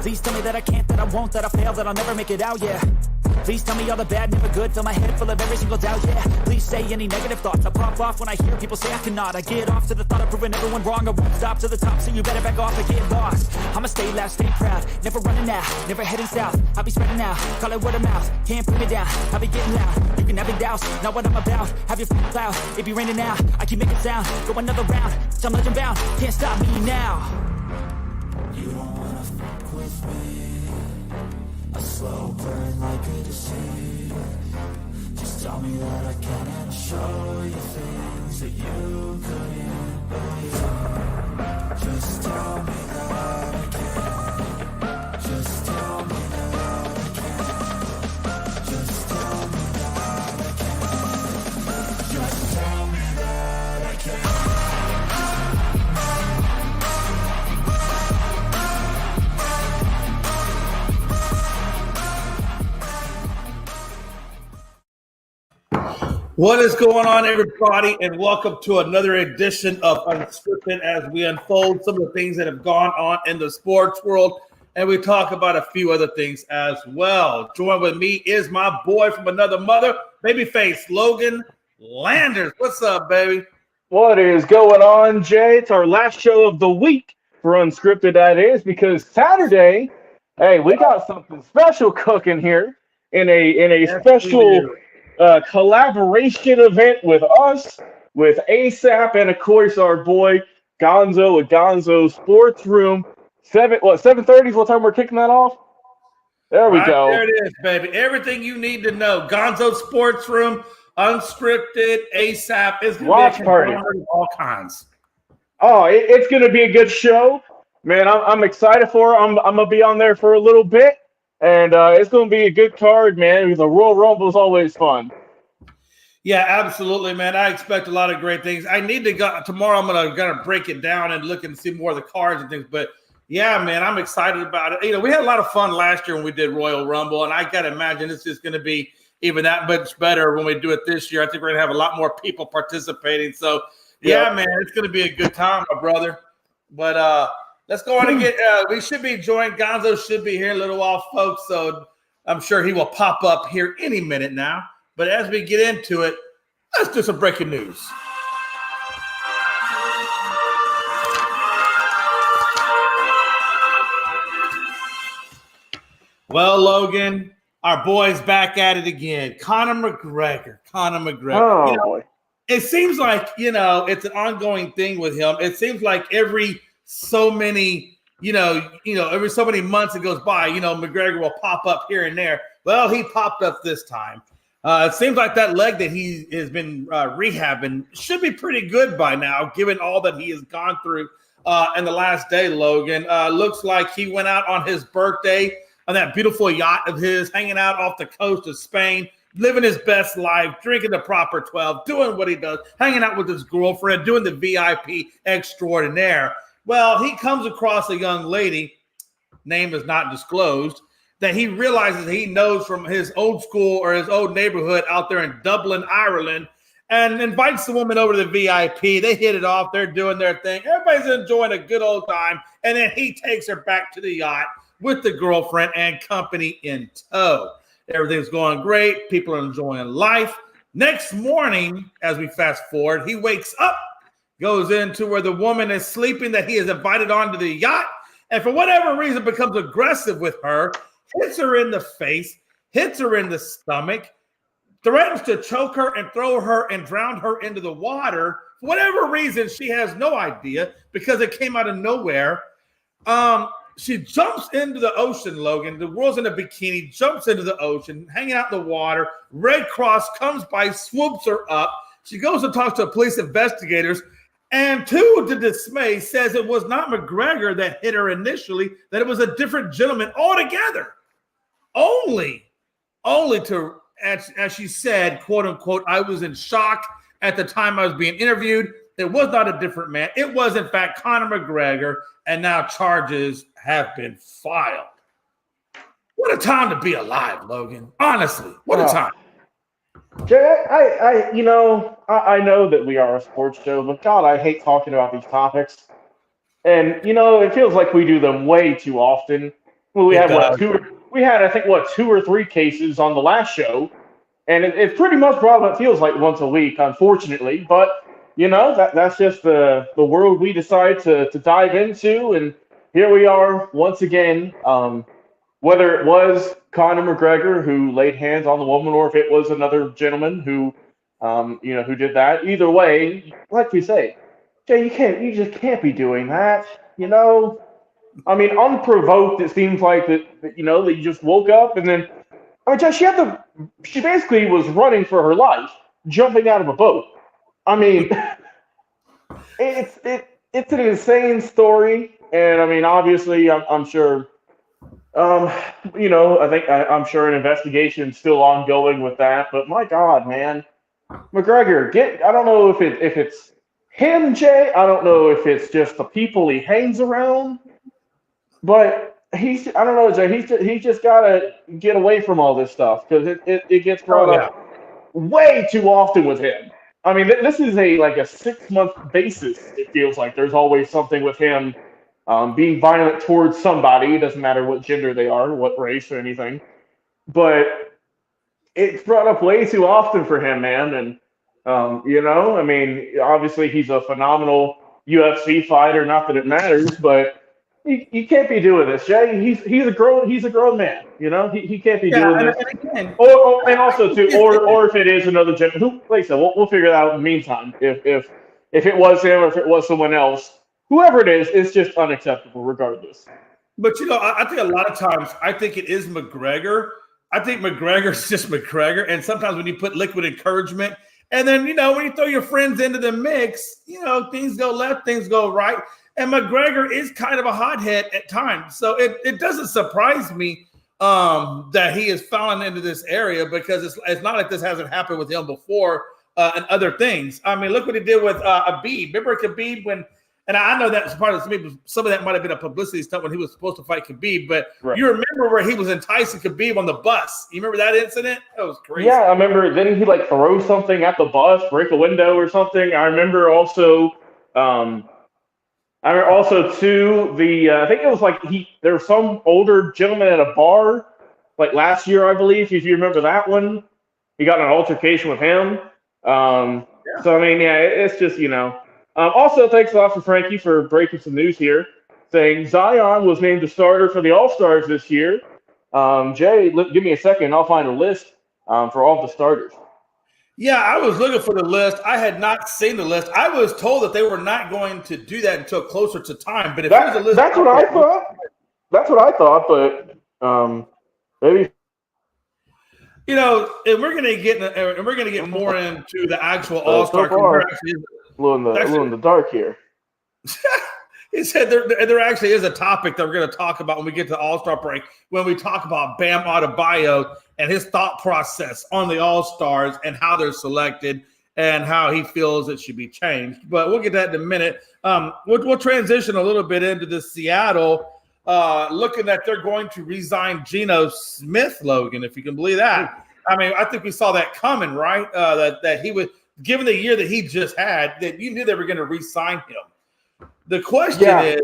Please tell me that I can't, that I won't, that I fail, that I'll never make it out, yeah. Please tell me all the bad, never good. Fill my head full of every single doubt, yeah. Please say any negative thoughts. I pop off when I hear people say I cannot. I get off to the thought of proving everyone wrong. I won't stop to the top, so you better back off and get lost. I'ma stay loud, stay proud, never running out, never heading south. I'll be spreading out, call it word of mouth. Can't put me down, I'll be getting loud. You can have it douse, not what I'm about. Have your f***ing cloud, it be raining now. I keep making sound, go another round. I'm legend bound, can't stop me now. You don't wanna fuck with me. A slow burn like a disease. Just tell me that I can and I'll show you things that you couldn't believe. Just tell me that I can. Just tell me that I can. Just tell me that I can. Just tell me that I can. What is going on, everybody, and welcome to another edition of Unscripted as we unfold some of the things that have gone on in the sports world, and we talk about a few other things as well. Joined with me is my boy from another mother, babyface Logan Landers. What's up, baby? What is going on, Jay? It's our last show of the week for Unscripted, that is, because Saturday, hey, we got something special cooking here in a special collaboration event with us, with ASAP, and of course our boy Gonzo with Gonzo Sports Room. 7:30 is what time we're kicking that off? There we go. There it is, baby. Everything you need to know. Gonzo Sports Room, Unscripted, ASAP. It's gonna Watch be a party. of all kinds. Oh, it's gonna be a good show, man. I'm excited for it. I'm gonna be on there for a little bit. And it's going to be a good card, man. The Royal Rumble is always fun. Yeah, absolutely, man. I expect a lot of great things. I need to go tomorrow. I'm gonna break it down and look and see more of the cards and things. But yeah, man, I'm excited about it. You know, we had a lot of fun last year when we did Royal Rumble, and I gotta imagine it's just going to be even that much better when we do it this year. I think we're gonna have a lot more people participating. So yeah, man, it's gonna be a good time, my brother. But let's go on and get. We should be joined. Gonzo should be here in a little while, folks. So I'm sure he will pop up here any minute now. But as we get into it, let's do some breaking news. Well, Logan, our boy's back at it again. Conor McGregor. Oh, you know, boy. it seems like, it's an ongoing thing with him. It seems like every so many months it goes by, McGregor will pop up here and there. Well, he popped up this time. It seems like that leg that he has been rehabbing should be pretty good by now, given all that he has gone through in the last day, Logan. Looks like he went out on his birthday on that beautiful yacht of his, hanging out off the coast of Spain, living his best life, drinking the proper 12, doing what he does, hanging out with his girlfriend, doing the VIP extraordinaire. Well, he comes across a young lady, name is not disclosed, that he realizes he knows from his old school or his old neighborhood out there in Dublin, Ireland, and invites the woman over to the VIP. They hit it off. They're doing their thing. Everybody's enjoying a good old time. And then he takes her back to the yacht with the girlfriend and company in tow. Everything's going great. People are enjoying life. Next morning, as we fast forward, he wakes up, goes into where the woman is sleeping that he has invited onto the yacht, and for whatever reason becomes aggressive with her, hits her in the face, hits her in the stomach, threatens to choke her and throw her and drown her into the water. For whatever reason, she has no idea because it came out of nowhere. She jumps into the ocean, Logan. The girl's in a bikini, jumps into the ocean, hanging out in the water. Red Cross comes by, swoops her up. She goes and talks to police investigators, and to the dismay, says it was not McGregor that hit her initially, that it was a different gentleman altogether. Only to, as she said, quote unquote, I was in shock at the time I was being interviewed. It was not a different man. It was, in fact, Conor McGregor, and now charges have been filed. What a time to be alive, Logan. Honestly, what a time. Jay, I know that we are a sports show, but God, I hate talking about these topics. And, it feels like we do them way too often. Well, we It had does. I think what, 2 or 3 cases on the last show, and it's pretty much probably what it feels like once a week, unfortunately. But that's just the world we decide to dive into, and here we are once again. Whether it was Conor McGregor who laid hands on the woman, or if it was another gentleman who did that. Either way, like we say, Jay, you just can't be doing that. I mean, unprovoked. It seems like that you just woke up and then. I mean, Jay, she basically was running for her life, jumping out of a boat. I mean, it's an insane story, and I mean, obviously, I'm sure. I'm sure an investigation's still ongoing with that, but my God, man, McGregor, I don't know if it's him, Jay. I don't know if it's just the people he hangs around, but I don't know, Jay. He's just gotta get away from all this stuff because it gets brought Oh, yeah. up way too often with him. I mean, this is like a 6-month basis. It feels like there's always something with him being violent towards somebody. It doesn't matter what gender they are, what race, or anything. But it's brought up way too often for him, man. And I mean, obviously he's a phenomenal UFC fighter. Not that it matters, but you can't be doing this, Jay. He's a grown man. He can't be Yeah, doing and, this. and again, And also too, or if it is another gentleman, who, like I said, we'll figure that out in the meantime. If it was him or if it was someone else, whoever it is, it's just unacceptable regardless. but I think a lot of times I think it is McGregor. I think McGregor's just McGregor, and sometimes when you put liquid encouragement, and then when you throw your friends into the mix, things go left, things go right, and McGregor is kind of a hothead at times. So it doesn't surprise me that he has fallen into this area because it's not like this hasn't happened with him before and other things. I mean, look what he did with Khabib. Remember Khabib when? And I know that's part of some of that might have been a publicity stunt when he was supposed to fight Khabib, but Right. You remember where he was enticing Khabib on the bus. You remember that incident? That was crazy. Yeah, I remember. Didn't he like throw something at the bus, break a window or something? I remember also. Too I think it was like there was some older gentleman at a bar like last year, I believe. If you remember that one, he got in an altercation with him. So I mean, yeah, it's just Also, thanks a lot for Frankie for breaking some news here, saying Zion was named the starter for the All-Stars this year. Jay, give me a second. I'll find a list for all the starters. Yeah, I was looking for the list. I had not seen the list. I was told that they were not going to do that until closer to time. But if there's a list, that's what I thought. That's what I thought, but maybe. And we're gonna get more into the actual All-Star. So far, a little in the dark here. He said there actually is a topic that we're going to talk about when we get to the All-Star break, when we talk about Bam Adebayo and his thought process on the All-Stars and how they're selected and how he feels it should be changed. But we'll get to that in a minute. We'll transition a little bit into the Seattle, looking that they're going to resign Geno Smith, Logan, if you can believe that. I mean, I think we saw that coming, right? That he was, given the year that he just had, that you knew they were going to re-sign him. The question is,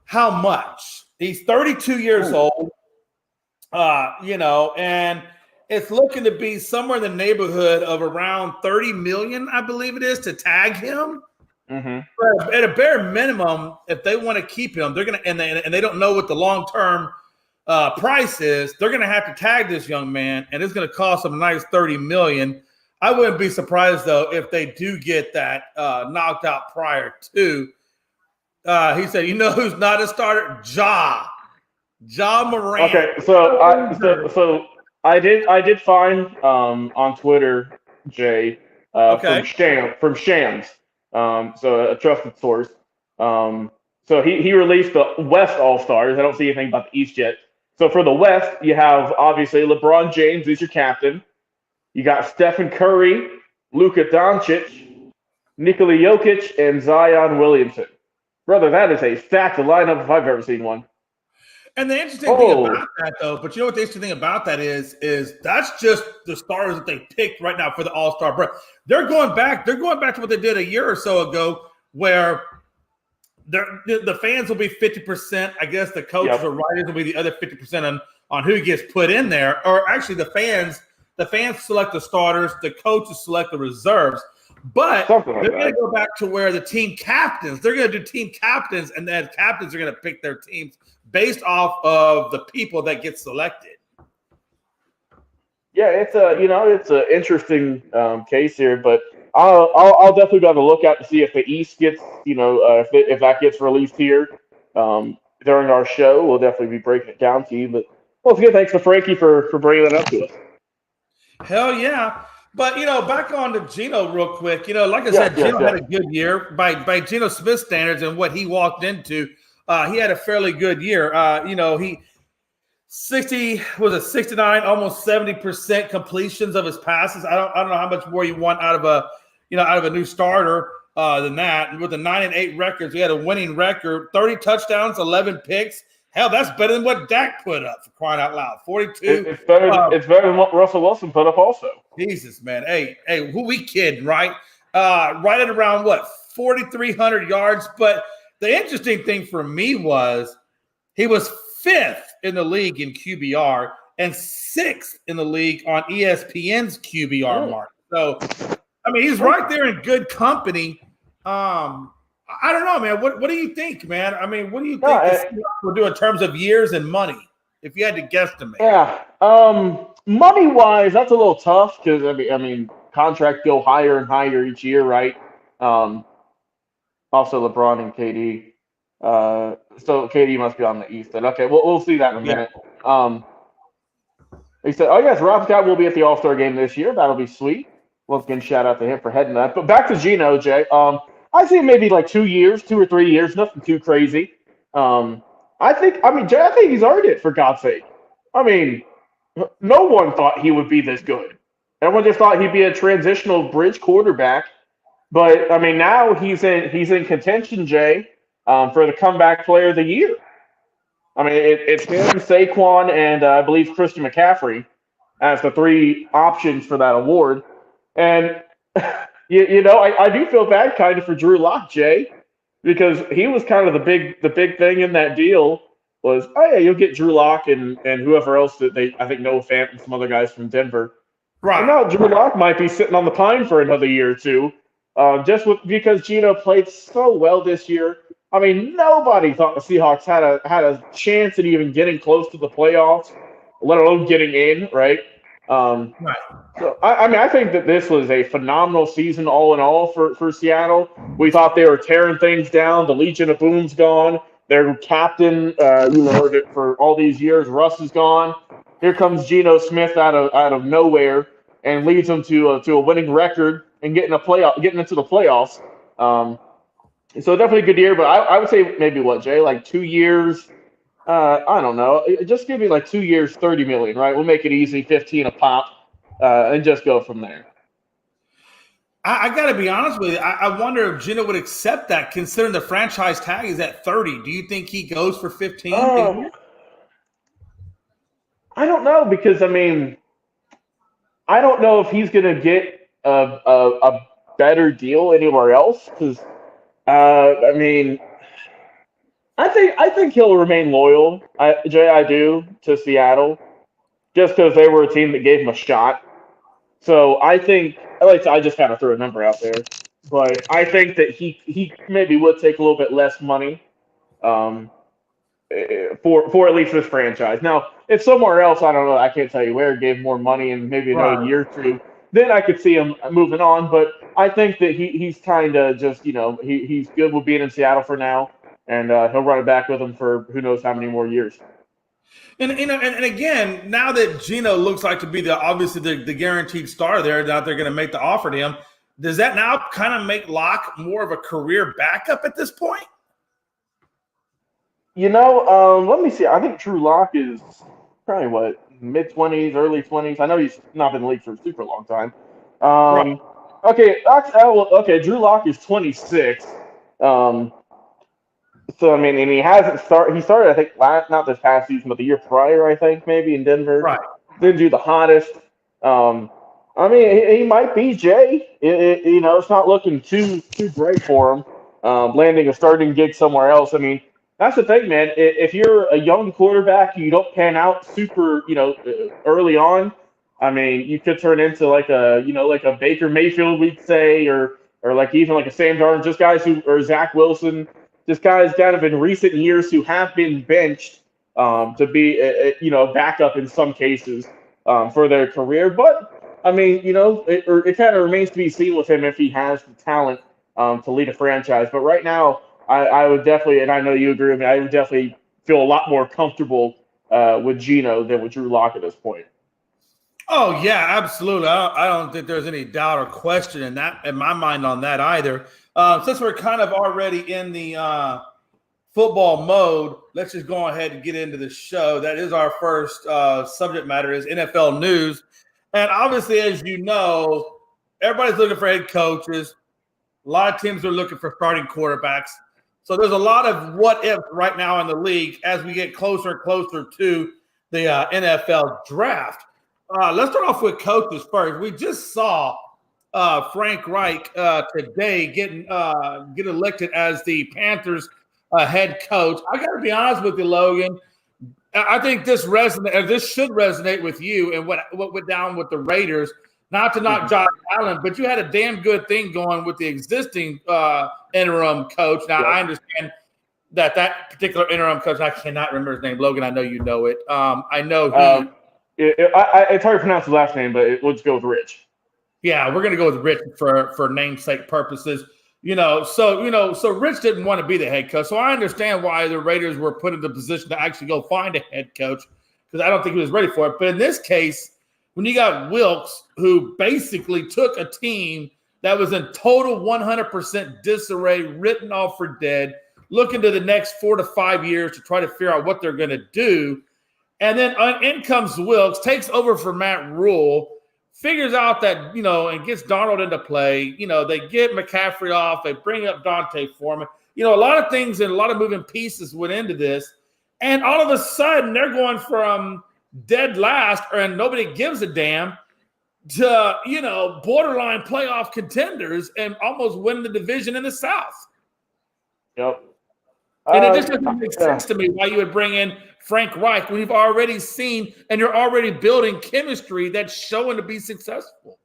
how much? He's 32 years old, and it's looking to be somewhere in the neighborhood of around 30 million, I believe it is, to tag him. Mm-hmm. But at a bare minimum, if they want to keep him, they're going to, and they don't know what the long-term price is, they're going to have to tag this young man, and it's going to cost them a nice 30 million. I wouldn't be surprised, though, if they do get that knocked out prior to. He said, who's not a starter? Ja Morant. Okay, so I did find on Twitter, Jay, from Shams, so a trusted source. So he released the West All-Stars. I don't see anything about the East yet. So for the West, you have obviously LeBron James, who's your captain. You got Stephen Curry, Luka Doncic, Nikola Jokic, and Zion Williamson. Brother, that is a stacked lineup if I've ever seen one. And the interesting thing about that, though, but you know what the interesting thing about that is that's just the stars that they picked right now for the All-Star break. They're going back to what they did a year or so ago, where the fans will be 50%. I guess the coaches or writers will be the other 50% on who gets put in there. Or actually, the fans select the starters, the coaches select the reserves. But they're going to go back to where the team captains. They're going to do team captains, and then captains are going to pick their teams based off of the people that get selected. Yeah, it's an interesting case here, but I'll definitely be on the lookout to see if the East gets, if that gets released here during our show. We'll definitely be breaking it down to you. But once again, thanks to Frankie for bringing that up to us. Hell yeah. But, back on to Geno real quick. Like I said, Geno had a good year by Geno Smith standards and what he walked into. He had a fairly good year. He 69, almost 70% completions of his passes. I don't know how much more you want out of a new starter than that. And with the 9-8 records, he had a winning record, 30 touchdowns, 11 picks. Hell, that's better than what Dak put up, for crying out loud. 42. It's better than what Russell Wilson put up also. Jesus, man. Hey, who we kidding, right? Right at around, 4,300 yards. But the interesting thing for me was he was 5th in the league in QBR and 6th in the league on ESPN's QBR mark. So, he's right there in good company. I don't know, man. What do you think, man? What do you think we'll do in terms of years and money, if you had to guesstimate? Yeah. Money-wise, that's a little tough because, contracts go higher and higher each year, right? Also, LeBron and KD. So KD must be on the East. Okay, we'll see that in a minute. He said, "Oh yes, Rob Scott will be at the All-Star game this year. That'll be sweet." Once again, shout out to him for heading that. But back to Geno, Jay. I see maybe like 2 or 3 years, nothing too crazy. I think he's earned it, for God's sake. No one thought he would be this good. Everyone just thought he'd be a transitional bridge quarterback. But now he's in contention, Jay, for the comeback player of the year. It's him, Saquon, and I believe Christian McCaffrey as the 3 options for that award. And I do feel bad kind of for Drew Lock, Jay, because he was kind of the big thing in that deal was, oh yeah, you'll get Drew Lock and whoever else that I think Noah Fant and some other guys from Denver. Right. And now Drew Lock might be sitting on the pine for another year or two, because Geno played so well this year. Nobody thought the Seahawks had a chance at even getting close to the playoffs, let alone getting in, right? Right. So I think that this was a phenomenal season all in all for Seattle. We thought they were tearing things down. The Legion of Boom's gone. Their captain, for all these years, Russ is gone. Here comes Geno Smith out of nowhere and leads them to a winning record and getting into the playoffs. So definitely a good year, but I would say maybe Jay, like 2 years. I don't know. Just give me like 2 years, $30 million, right? We'll make it easy, 15 a pop, and just go from there. I got to be honest with you. I wonder if Geno would accept that, considering the franchise tag is at 30. Do you think he goes for 15? I don't know because I don't know if he's going to get a better deal anywhere else. Because I think he'll remain loyal. Jay, I do, to Seattle, just because they were a team that gave him a shot. So I think I just kind of threw a number out there, but I think that he maybe would take a little bit less money, for at least this franchise. Now, if somewhere else, I don't know, I can't tell you where, gave more money in maybe another year or two, then I could see him moving on. But I think that he's kind of just he's good with being in Seattle for now. And he'll run it back with him for who knows how many more years. And again, now that Geno looks like to be obviously the guaranteed star there, that they're going to make the offer to him, does that now kind of make Locke more of a career backup at this point? Let me see. I think Drew Lock is probably mid-20s, early 20s. I know he's not been in the league for a super long time. Right. Okay, Drew Lock is 26. So, and he hasn't started. He started, I think, not this past season, but the year prior, I think, maybe in Denver. Right. Didn't do the hottest. He might be, Jay. It's not looking too great for him. landing a starting gig somewhere else. I mean, that's the thing, man. If you're a young quarterback, you don't pan out super, early on. I mean, you could turn into like a Baker Mayfield, we'd say, or like even like a Sam Darnold, just guys or Zach Wilson, just guys kind of in recent years who have been benched to be a backup in some cases for their career. But I mean, it kind of remains to be seen with him if he has the talent to lead a franchise. But right now, I would definitely, and I know you agree with me, I would definitely feel a lot more comfortable with Geno than with Drew Lock at this point. Oh yeah, absolutely. I don't think there's any doubt or question in my mind on that either. Since we're kind of already in the football mode, let's just go ahead and get into the show. That is our first subject matter is NFL news, and obviously, as you know, everybody's looking for head coaches. A lot of teams are looking for starting quarterbacks. So there's a lot of what ifs right now in the league as we get closer and closer to the NFL draft. Let's start off with coaches first. We just saw Frank Reich today get elected as the Panthers head coach. I got to be honest with you, Logan. I think this should resonate with you and what went down with the Raiders. Not to knock Josh Allen, but you had a damn good thing going with the existing interim coach. Now, I understand that particular interim coach, I cannot remember his name. Logan, I know you know it. I know it's hard to pronounce his last name, but let's go with Rich. Yeah, we're going to go with Rich for namesake purposes. So Rich didn't want to be the head coach. So I understand why the Raiders were put in the position to actually go find a head coach because I don't think he was ready for it. But in this case, when you got Wilkes, who basically took a team that was in total 100% disarray, written off for dead, looking to the next 4 to 5 years to try to figure out what they're going to do. And then in comes Wilkes, takes over for Matt Rule, figures out that, and gets Darnold into play. They get McCaffrey off. They bring up Dante Foreman. A lot of things and a lot of moving pieces went into this. And all of a sudden, they're going from dead last and nobody gives a damn to, borderline playoff contenders and almost win the division in the South. Yep. And it just doesn't make sense to me why you would bring in Frank Reich when you've already seen and you're already building chemistry that's showing to be successful.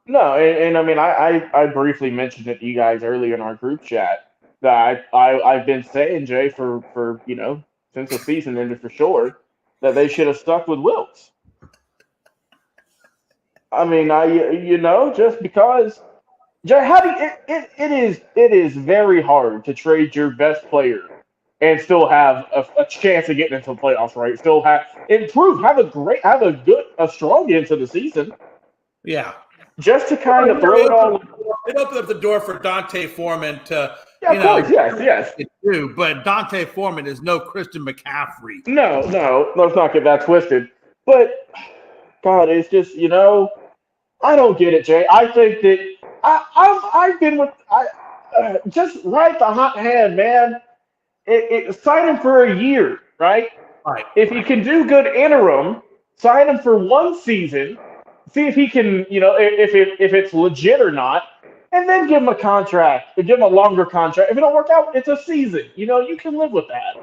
No, and I mean, I briefly mentioned it to you guys earlier in our group chat that I've been saying, Jay, for since the season ended for sure, that they should have stuck with Wilkes. I mean, just because, Jay, it is very hard to trade your best player and still have a chance of getting into the playoffs, right? Still have a strong end to the season. Yeah. Just to kind of throw it all. It opened up the door for Dante Foreman to, yes. But Dante Foreman is no Christian McCaffrey. No, let's not get that twisted. But God, it's just I don't get it, Jay. I think that I've been with just right the hot hand, man. Sign him for a year, right? Right. If he can do good interim, sign him for 1 season. See if he can, if it's legit or not, and then give him a contract, or give him a longer contract. If it don't work out, it's a season. You can live with that.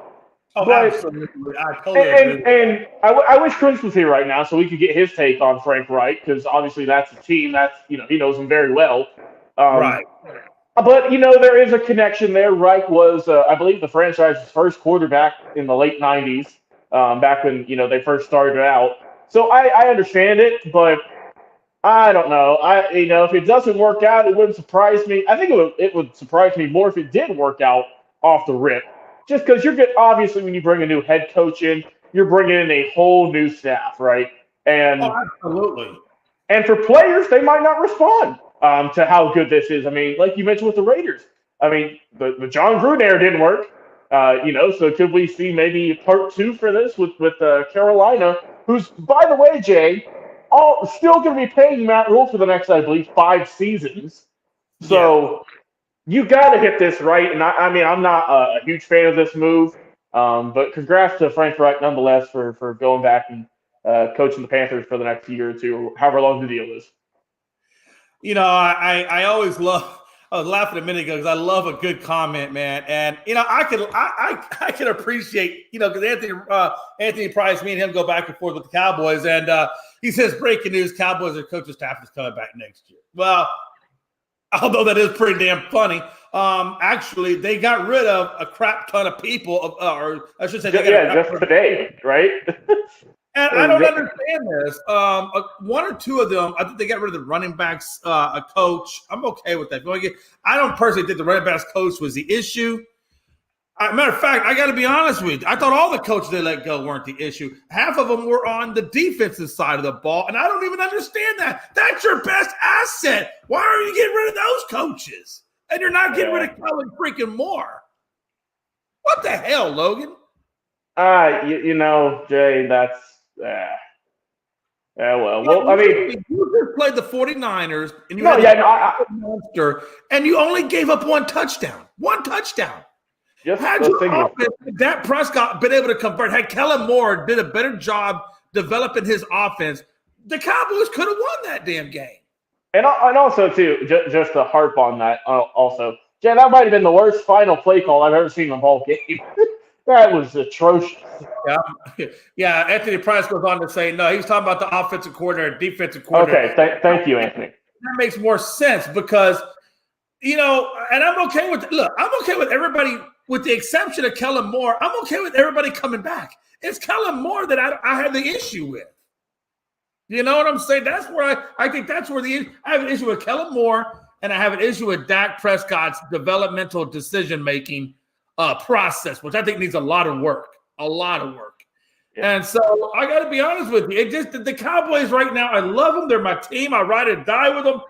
Oh, absolutely. I totally agree. And I wish Chris was here right now so we could get his take on Frank Reich, because obviously that's a team that's, he knows him very well. Right. But, there is a connection there. Reich was, I believe, the franchise's first quarterback in the late 90s, back when, they first started out. So I understand it, but I don't know. If it doesn't work out, it wouldn't surprise me. I think it would surprise me more if it did work out off the rip. Just because obviously, when you bring a new head coach in, you're bringing in a whole new staff, right? And absolutely. And for players, they might not respond to how good this is. I mean, like you mentioned with the Raiders. I mean, the John Gruden era didn't work. So could we see maybe part 2 for this with Carolina, who's, by the way, Jay, still going to be paying Matt Rule for the next, I believe, 5 seasons. So you got to hit this right. And I mean, I'm not a huge fan of this move, but congrats to Frank Reich nonetheless for going back and coaching the Panthers for the next year or two, or however long the deal is. I always love was laughing a minute ago because I love a good comment, man. And I can appreciate, because Anthony Price, me and him go back and forth with the Cowboys, and he says breaking news: Cowboys and coaching staff is coming back next year. Well, although that is pretty damn funny. Actually, they got rid of a crap ton of people, or I should say, just today, right? And I don't understand this. One or two of them, I think they got rid of the running backs, a coach. I'm okay with that. I don't personally think the running backs coach was the issue. Matter of fact, I got to be honest with you. I thought all the coaches they let go weren't the issue. Half of them were on the defensive side of the ball, and I don't even understand that. That's your best asset. Why are you getting rid of those coaches? And you're not getting rid of Kellen freaking Moore. What the hell, Logan? Jay, that's well, I mean, you just played the 49ers, and you monster, and you only gave up one touchdown. Had your offense, Dak Prescott, been able to convert, had Kellen Moore did a better job developing his offense, the Cowboys could have won that damn game. And also, too, just to harp on that, also, Jay, that might have been the worst final play call I've ever seen in a ball game. That was atrocious. Yeah, Anthony Price goes on to say, no, he was talking about the offensive coordinator, defensive coordinator. Okay, thank you, Anthony. That makes more sense because, and I'm okay with everybody, with the exception of Kellen Moore, I'm okay with everybody coming back. It's Kellen Moore that I have the issue with. You know what I'm saying? That's where I think that's where I have an issue with Kellen Moore, and I have an issue with Dak Prescott's developmental decision-making process, which I think needs a lot of work. Yeah. And so I got to be honest with you. It just the Cowboys right now, I love them. They're my team. I ride or die with them.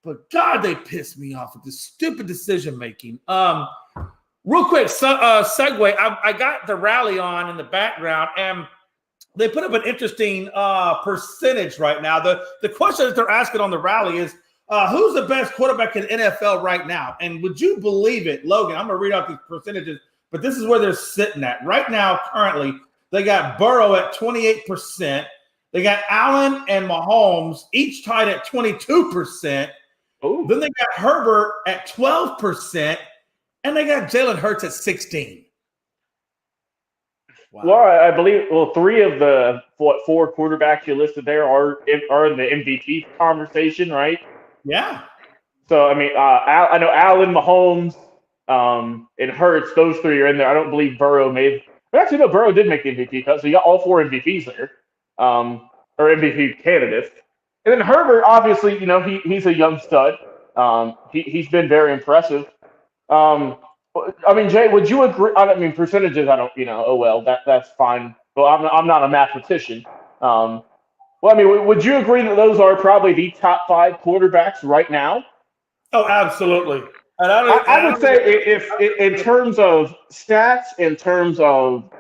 But God, they piss me off with this stupid decision-making. Real quick, segue. I got the rally on in the background, and they put up an interesting percentage right now. The question that they're asking on the rally is, who's the best quarterback in the NFL right now? And would you believe it, Logan? I'm going to read out these percentages, but this is where they're sitting at. Right now, currently, they got Burrow at 28%. They got Allen and Mahomes each tied at 22%. Ooh. Then they got Herbert at 12%. And they got Jalen Hurts at 16%. Wow. Well, I believe three of the four quarterbacks you listed there are in the MVP conversation, right? Yeah. So I mean, I know Allen, Mahomes, and Hurts; those three are in there. I don't believe Burrow made. Actually, no, Burrow did make the MVP cut, so you got all four MVPs there, or MVP candidates. And then Herbert, obviously, he's a young stud. He's been very impressive. I mean, Jay, would you agree? I mean, percentages, I don't, that's fine. Well, I'm not a mathematician. Well, I mean, would you agree that those are probably the top five quarterbacks right now? Oh, absolutely. And I would say if in terms of stats, in terms of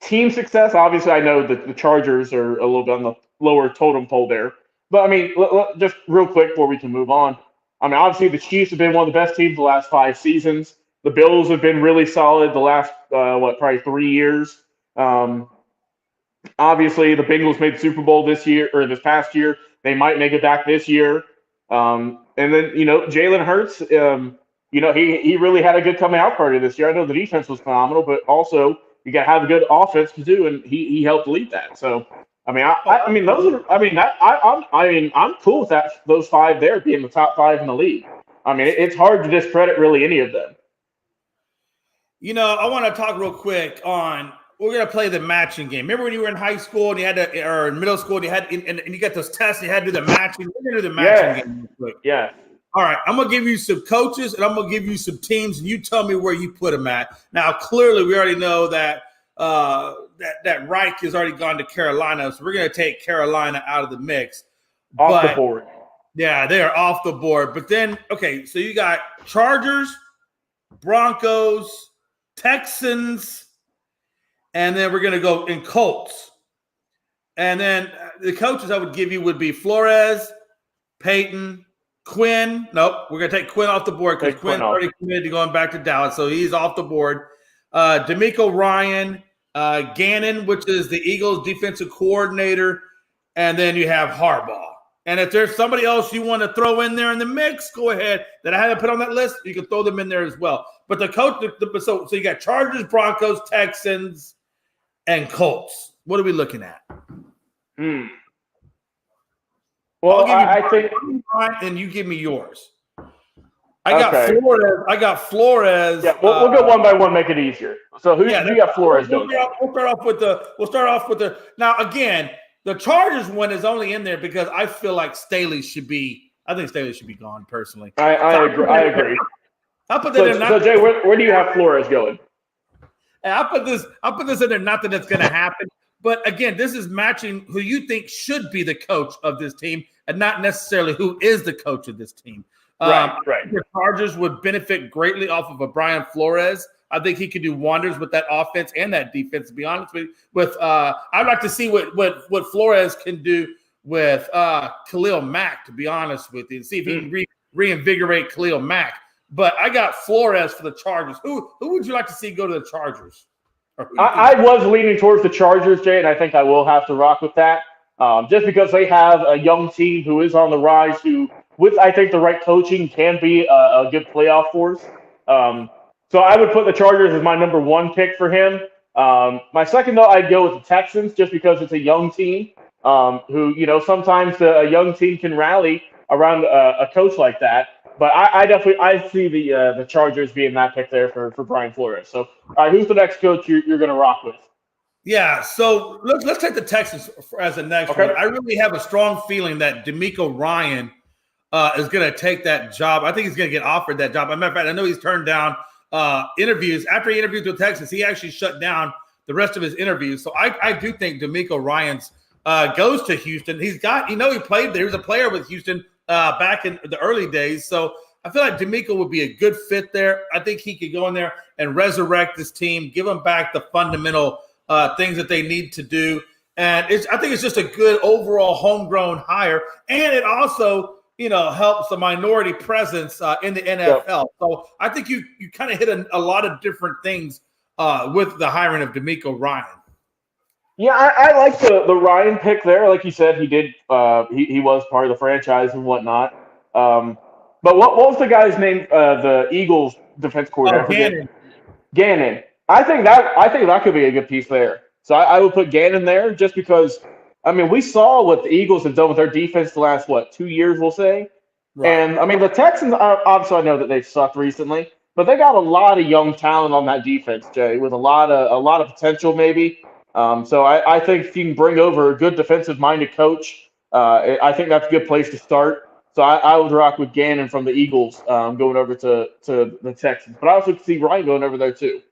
team success, obviously I know that the Chargers are a little bit on the lower totem pole there. But, I mean, just real quick before we can move on. I mean, obviously the Chiefs have been one of the best teams the last 5 seasons. The Bills have been really solid the last, probably 3 years. Obviously, the Bengals made the Super Bowl this past year. They might make it back this year. And then, Jalen Hurts, he really had a good coming out party this year. I know the defense was phenomenal, but also you got to have a good offense to do, and he helped lead that. So, I mean, I'm cool with that. Those five there being the top five in the league. I mean, it's hard to discredit really any of them. I want to talk real quick on. We're gonna play the matching game. Remember when you were in high school and you had to, or in middle school, and you had, and you got those tests, and you had to do the matching. We're gonna do the matching game real quick. Yeah. All right. I'm gonna give you some coaches, and I'm gonna give you some teams, and you tell me where you put them at. Now, clearly, we already know that that Reich has already gone to Carolina, so we're gonna take Carolina out of the mix. Off the board. Yeah, they are off the board. But then, okay, so you got Chargers, Broncos, Texans. And then we're going to go in Colts. And then the coaches I would give you would be Flores, Peyton, Quinn. Nope, we're going to take Quinn off the board because Quinn's already committed to going back to Dallas, so he's off the board. D'Amico Ryan, Gannon, which is the Eagles' defensive coordinator, and then you have Harbaugh. And if there's somebody else you want to throw in there in the mix, go ahead. That I haven't put on that list, you can throw them in there as well. But the coach, so you got Chargers, Broncos, Texans, and Colts. What are we looking at? Well, I think, and you give me yours. I got Flores. Yeah, we'll go one by one, make it easier. So who you got Flores doing? We'll start off with the. Now again, the Chargers one is only in there because I feel like Staley should be. I think Staley should be gone personally. I agree. I'll put that in. So Jay, where do you have Flores going? And I'll put this in there. Not that it's going to happen, but again, this is matching who you think should be the coach of this team, and not necessarily who is the coach of this team. Right. The Chargers would benefit greatly off of a Brian Flores. I think he could do wonders with that offense and that defense. To be honest with I'd like to see what Flores can do with Khalil Mack. To be honest with you, see if he can reinvigorate Khalil Mack. But I got Flores for the Chargers. Who would you like to see go to the Chargers? I was leaning towards the Chargers, Jay, and I think I will have to rock with that. Just because they have a young team who is on the rise, who, with I think the right coaching, can be a good playoff force. So I would put the Chargers as my number one pick for him. My second, though, I'd go with the Texans just because it's a young team who, sometimes a young team can rally around a coach like that. But I see the Chargers being that pick there for Brian Flores. So who's the next coach you're going to rock with? Yeah, so let's take the Texans as the next one. I really have a strong feeling that DeMeco Ryan is going to take that job. I think he's going to get offered that job. As a matter of fact, I know he's turned down interviews. After he interviewed with Texas, he actually shut down the rest of his interviews. So I do think DeMeco Ryans goes to Houston. He's got, he played there. He was a player with Houston back in the early days. So I feel like DeMeco would be a good fit there. I think he could go in there and resurrect this team, give them back the fundamental things that they need to do. And I think it's just a good overall homegrown hire. And it also, helps the minority presence in the NFL. Yeah. So I think you kind of hit a lot of different things with the hiring of DeMeco Ryan. Yeah, I like the Ryan pick there. Like you said, he did. He was part of the franchise and whatnot. But what was the guy's name? The Eagles defense coordinator. Gannon. I think that could be a good piece there. So I would put Gannon there just because. I mean, we saw what the Eagles have done with their defense the last 2 years, we'll say. Right. And I mean, the Texans obviously I know that they've sucked recently, but they got a lot of young talent on that defense, Jay, with a lot of potential maybe. So I think if you can bring over a good defensive-minded coach, I think that's a good place to start. So I would rock with Gannon from the Eagles going over to the Texans. But I also see Ryan going over there too.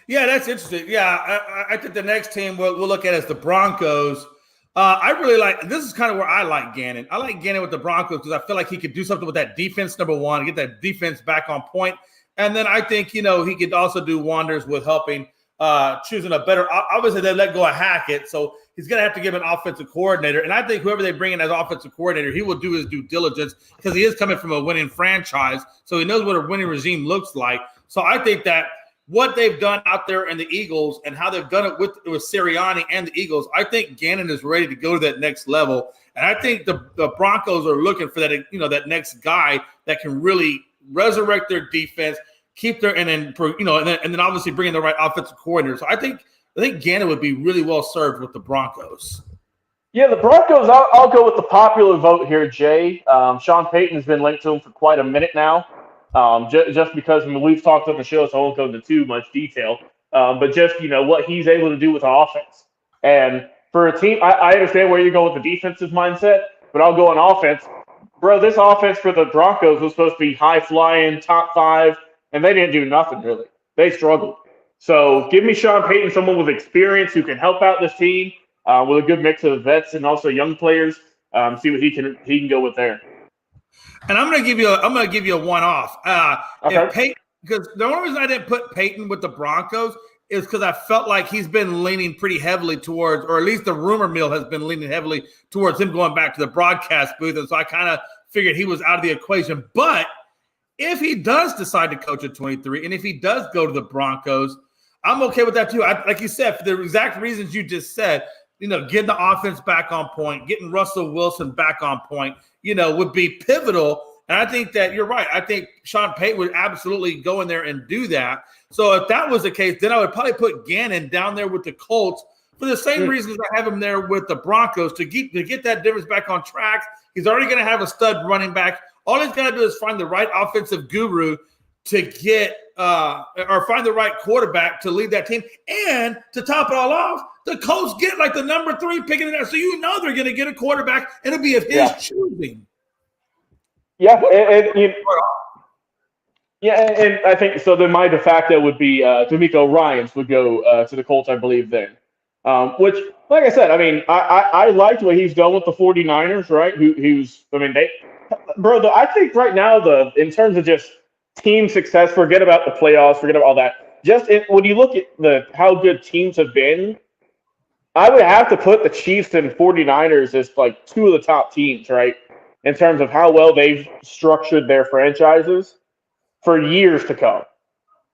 Yeah, that's interesting. Yeah, I think the next team we'll look at is the Broncos. I really like – this is kind of where I like Gannon. I like Gannon with the Broncos because I feel like he could do something with that defense, number one, get that defense back on point. And then I think, he could also do wonders with helping choosing a better – obviously, they let go of Hackett, so he's going to have to give an offensive coordinator. And I think whoever they bring in as offensive coordinator, he will do his due diligence because he is coming from a winning franchise, so he knows what a winning regime looks like. So I think that what they've done out there in the Eagles and how they've done it with Sirianni and the Eagles, I think Gannon is ready to go to that next level. And I think the Broncos are looking for that, that next guy that can really resurrect their defense, keep their and then obviously bring in the right offensive coordinator. So I think Gannon would be really well served with the Broncos. Yeah, the Broncos. I'll go with the popular vote here, Jay. Sean Payton has been linked to him for quite a minute now. Just because we've talked on the show, so I won't go into too much detail. But just what he's able to do with offense, and for a team, I understand where you're going with the defensive mindset, but I'll go on offense, bro. This offense for the Broncos was supposed to be high flying, top 5, and they didn't do nothing really. They struggled. So give me Sean Payton, someone with experience who can help out this team with a good mix of vets and also young players. See what he can go with there. And I'm going to give you a one-off. Okay. Because the only reason I didn't put Peyton with the Broncos is because I felt like he's been leaning pretty heavily towards, or at least the rumor mill has been leaning heavily towards him going back to the broadcast booth. And so I kind of figured he was out of the equation. But if he does decide to coach at 23, and if he does go to the Broncos, I'm okay with that too. Like you said, for the exact reasons you just said, getting the offense back on point, getting Russell Wilson back on point, would be pivotal. And I think that you're right. I think Sean Payton would absolutely go in there and do that. So if that was the case, then I would probably put Gannon down there with the Colts for the same reasons I have him there with the Broncos to get that difference back on track. He's already going to have a stud running back. All he's got to do is find the right offensive guru to get or find the right quarterback to lead that team. And to top it all off, the Colts get like the number 3 pick in there. So they're going to get a quarterback, and it'll be of his choosing. Yeah, and I think so. Then my de facto would be D'Amico Ryans would go to the Colts, I believe. Then, which, like I said, I mean, I liked what he's done with the 49ers, right? I think right now in terms of just team success, forget about the playoffs, forget about all that. When you look at how good teams have been, I would have to put the Chiefs and 49ers as like 2 of the top teams, right? In terms of how well they've structured their franchises for years to come.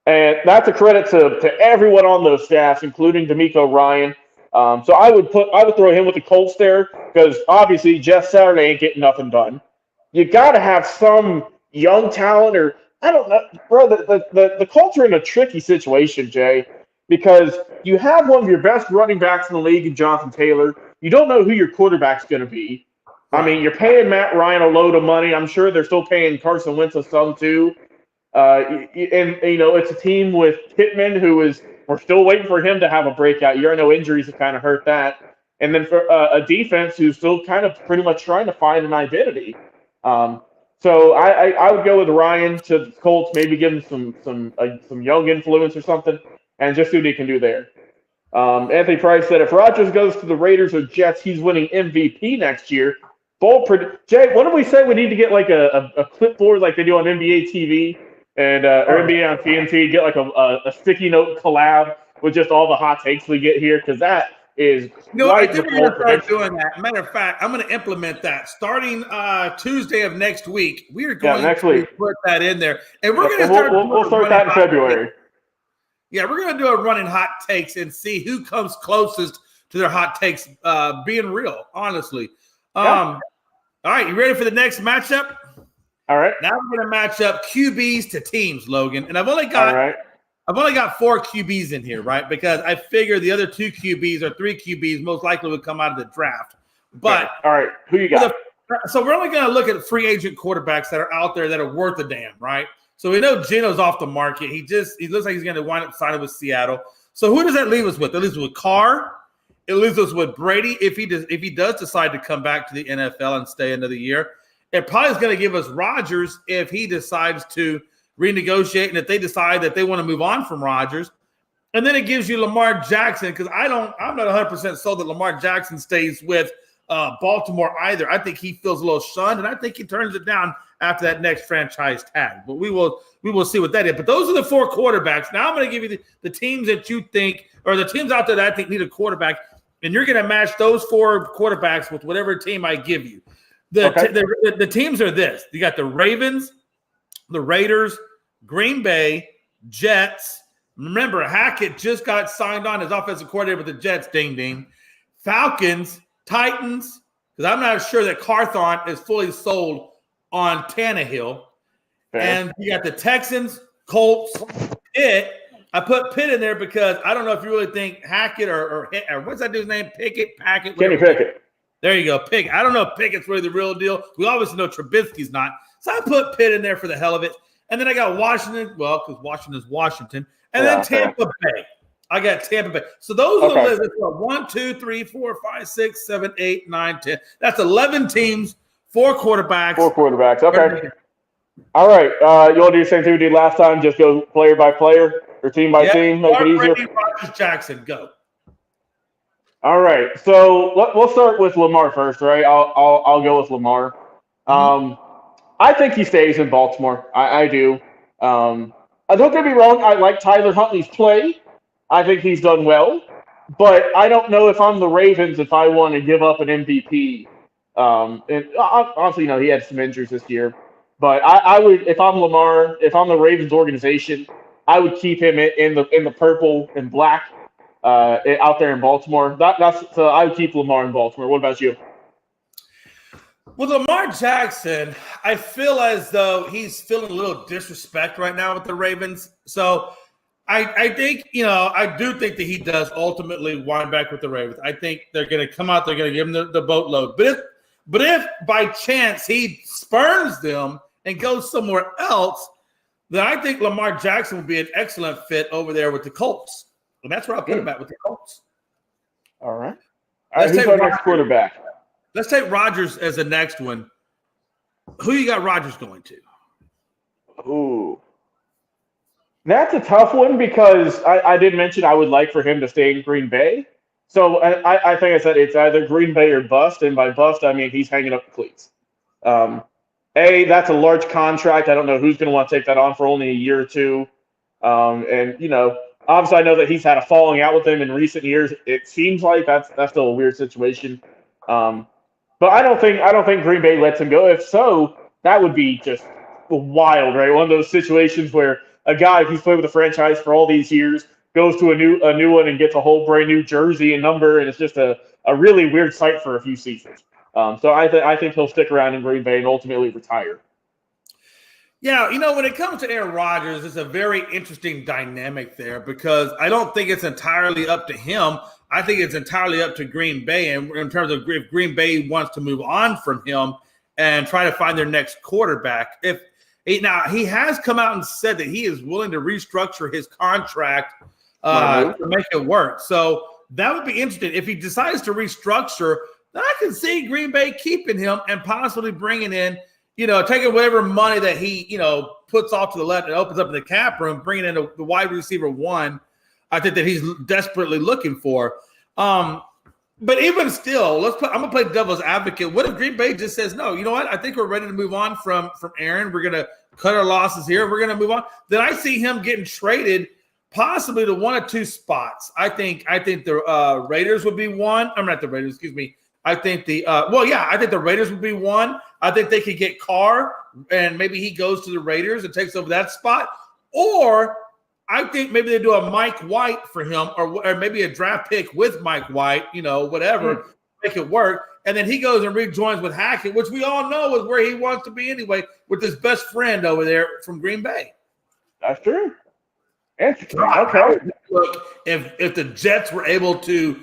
And that's a credit to everyone on those staffs, including D'Amico Ryan. So I would throw him with the Colts there because obviously Jeff Saturday ain't getting nothing done. You got to have some young talent, or I don't know, bro. The Colts are in a tricky situation, Jay, because you have one of your best running backs in the league in Jonathan Taylor. You don't know who your quarterback's going to be. I mean, you're paying Matt Ryan a load of money. I'm sure they're still paying Carson Wentz some too. It's a team with Pittman we're still waiting for him to have a breakout year. I know injuries have kind of hurt that. And then for a defense who's still kind of pretty much trying to find an identity. So I would go with Ryan to the Colts, maybe give him some young influence or something, and just see what he can do there. Anthony Price said if Rodgers goes to the Raiders or Jets, he's winning MVP next year. Jay, what did we say? We need to get like a clipboard like they do on NBA TV and or NBA on TNT. Get like a sticky note collab with just all the hot takes we get here, because that is. I think we're going to start doing that. Matter of fact, I'm going to implement that starting Tuesday of next week. We are going to put that in there, and we're going to start. We'll start that in February. Yeah, we're going to do a running hot takes and see who comes closest to their hot takes being real. Honestly. All right, you ready for the next matchup? All right. Now we're going to match up QBs to teams, Logan. And I've only got 4 QBs in here, right? Because I figure the other 2 QBs or 3 QBs most likely would come out of the draft. But all right, who you got? So we're only going to look at free agent quarterbacks that are out there that are worth a damn, right? So we know Geno's off the market. He looks like he's going to wind up signing with Seattle. So who does that leave us with? That leaves us with Carr. It leaves us with Brady if he does decide to come back to the NFL and stay another year. It probably is going to give us Rodgers if he decides to renegotiate and if they decide that they want to move on from Rodgers. And then it gives you Lamar Jackson, because I'm not 100% sold that Lamar Jackson stays with Baltimore either. I think he feels a little shunned, and I think he turns it down after that next franchise tag. But we will see what that is. But those are the 4 quarterbacks. Now I'm going to give you the teams that you think, or the teams out there that I think need a quarterback. And you're going to match those 4 quarterbacks with whatever team I give you. The teams are this. You got the Ravens, the Raiders, Green Bay, Jets. Remember, Hackett just got signed on as offensive coordinator with the Jets. Ding, ding. Falcons, Titans, because I'm not sure that Carthon is fully sold on Tannehill. Okay. And you got the Texans, Colts, Pitt. I put Pitt in there because I don't know if you really think Hackett or what's that dude's name? Packett. Kenny Pickett. There you go, Pickett. I don't know if Pickett's really the real deal. We obviously know Trubisky's not. So I put Pitt in there for the hell of it. And then I got Washington, because Washington's Washington. And then Tampa Bay. I got Tampa Bay. So those are the lists. 1, 2, 3, 4, 5, 6, 7, 8, 9, 10. That's 11 teams, 4 quarterbacks. 4 quarterbacks. Okay. All right. You want to do the same thing we did last time? Just go player by player or team by team? Make it easier? Rodgers, Jackson, go. All right. So we'll start with Lamar first, right? I'll go with Lamar. I think he stays in Baltimore. I do. Don't get me wrong. I like Tyler Huntley's play. I think he's done well. But I don't know if I'm the Ravens if I want to give up an MVP. And honestly, he had some injuries this year. But I would, if I'm Lamar, if I'm the Ravens organization, I would keep him in the purple and black out there in Baltimore. So I would keep Lamar in Baltimore. What about you? With Lamar Jackson, I feel as though he's feeling a little disrespect right now with the Ravens. So I think, I do think that he does ultimately wind back with the Ravens. I think they're going to come out, they're going to give him the boatload. But if by chance he spurns them and goes somewhere else, then I think Lamar Jackson will be an excellent fit over there with the Colts. And that's where I'll put him at with the Colts. All right. Who's our next quarterback? Let's take Rodgers as the next one. Who you got Rodgers going to? Ooh. That's a tough one because I did mention I would like for him to stay in Green Bay. So I think I said it's either Green Bay or bust. And by bust, I mean he's hanging up the cleats. That's a large contract. I don't know who's going to want to take that on for only a year or two. Obviously I know that he's had a falling out with him in recent years. It seems like that's still a weird situation. But I don't think Green Bay lets him go. If so, that would be just wild, right? One of those situations where a guy who's played with the franchise for all these years goes to a new one and gets a whole brand new jersey and number, and it's just a really weird sight for a few seasons. So I think he'll stick around in Green Bay and ultimately retire. Yeah, when it comes to Aaron Rodgers, it's a very interesting dynamic there because I don't think it's entirely up to him. I think it's entirely up to Green Bay, and in terms of if Green Bay wants to move on from him and try to find their next quarterback. Now he has come out and said that he is willing to restructure his contract to make it work. So that would be interesting. If he decides to restructure, then I can see Green Bay keeping him and possibly bringing in, taking whatever money that he, puts off to the left and opens up in the cap room, bringing in the wide receiver one. I think that he's desperately looking for. But even still, I'm gonna play devil's advocate. What if Green Bay just says, no, you know what? I think we're ready to move on from Aaron. We're gonna cut our losses here. We're gonna move on. Then I see him getting traded possibly to one or two spots. I think the Raiders would be one. I'm not the Raiders, excuse me. I think I think the Raiders would be one. I think they could get Carr and maybe he goes to the Raiders and takes over that spot. Or I think maybe they do a Mike White for him or maybe a draft pick with Mike White, whatever, make it work. And then he goes and rejoins with Hackett, which we all know is where he wants to be anyway, with his best friend over there from Green Bay. That's true. Okay. Look, if the Jets were able to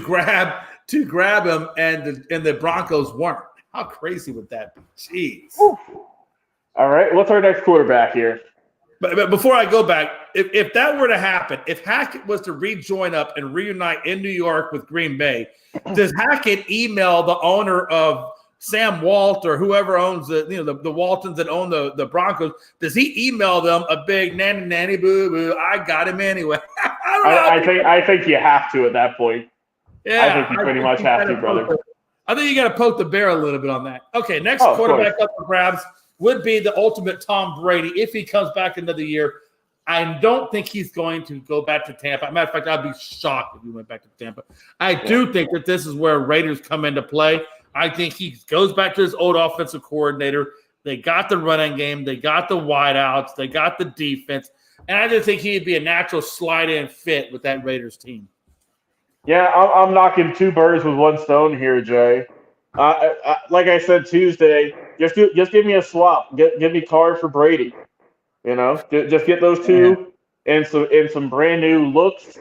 grab him and the Broncos weren't, how crazy would that be? Jeez. Ooh. All right. What's our next quarterback here? But before I go back, if that were to happen, if Hackett was to rejoin up and reunite in New York with Green Bay, does Hackett email the owner of Sam Walt or whoever owns the Waltons that own the Broncos? Does he email them a big nanny boo boo? I got him anyway. I think you have to at that point. Yeah, I think you pretty much have to, brother. I think you got to poke the bear a little bit on that. Okay, next quarterback up for grabs would be the ultimate Tom Brady if he comes back another year. I don't think he's going to go back to Tampa. Matter of fact, I'd be shocked if he went back to Tampa. I do think that this is where Raiders come into play. I think he goes back to his old offensive coordinator. They got the running game. They got the wideouts. They got the defense. And I just think he'd be a natural slide-in fit with that Raiders team. Yeah, I'm knocking two birds with one stone here, Jay. Like I said Tuesday, just give me a swap. Give me Carr for Brady. Just get those two and some brand new looks,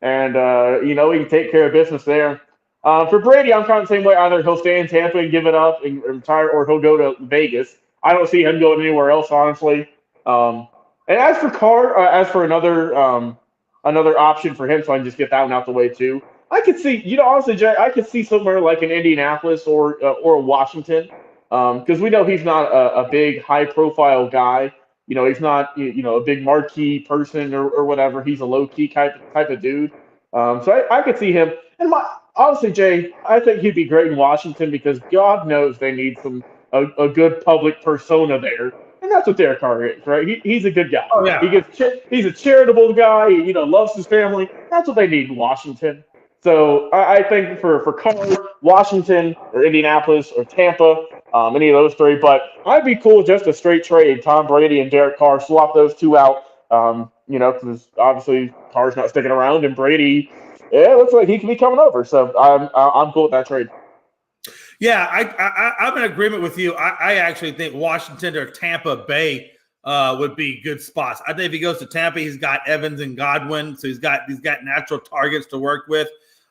and we can take care of business there. For Brady, I'm kind of the same way. Either he'll stay in Tampa and give it up and retire, or he'll go to Vegas. I don't see him going anywhere else, honestly. And as for Carr, as for another option for him, so I can just get that one out the way too. I could see, honestly, Jay, I could see somewhere like in Indianapolis or Washington, because we know he's not a big high-profile guy. He's not a big marquee person or whatever. He's a low-key type of dude. So I could see him. And honestly, Jay, I think he'd be great in Washington because God knows they need a good public persona there. And that's what Derek Carr is, right? He's a good guy. Oh, yeah. He's a charitable guy. He loves his family. That's what they need in Washington. So I think for Carr, Washington or Indianapolis or Tampa, any of those three. But I'd be cool just a straight trade, Tom Brady and Derek Carr, swap those two out. Because obviously Carr's not sticking around, and Brady, yeah, it looks like he can be coming over. So I'm cool with that trade. Yeah, I'm in agreement with you. I actually think Washington or Tampa Bay would be good spots. I think if he goes to Tampa, he's got Evans and Godwin, so he's got natural targets to work with.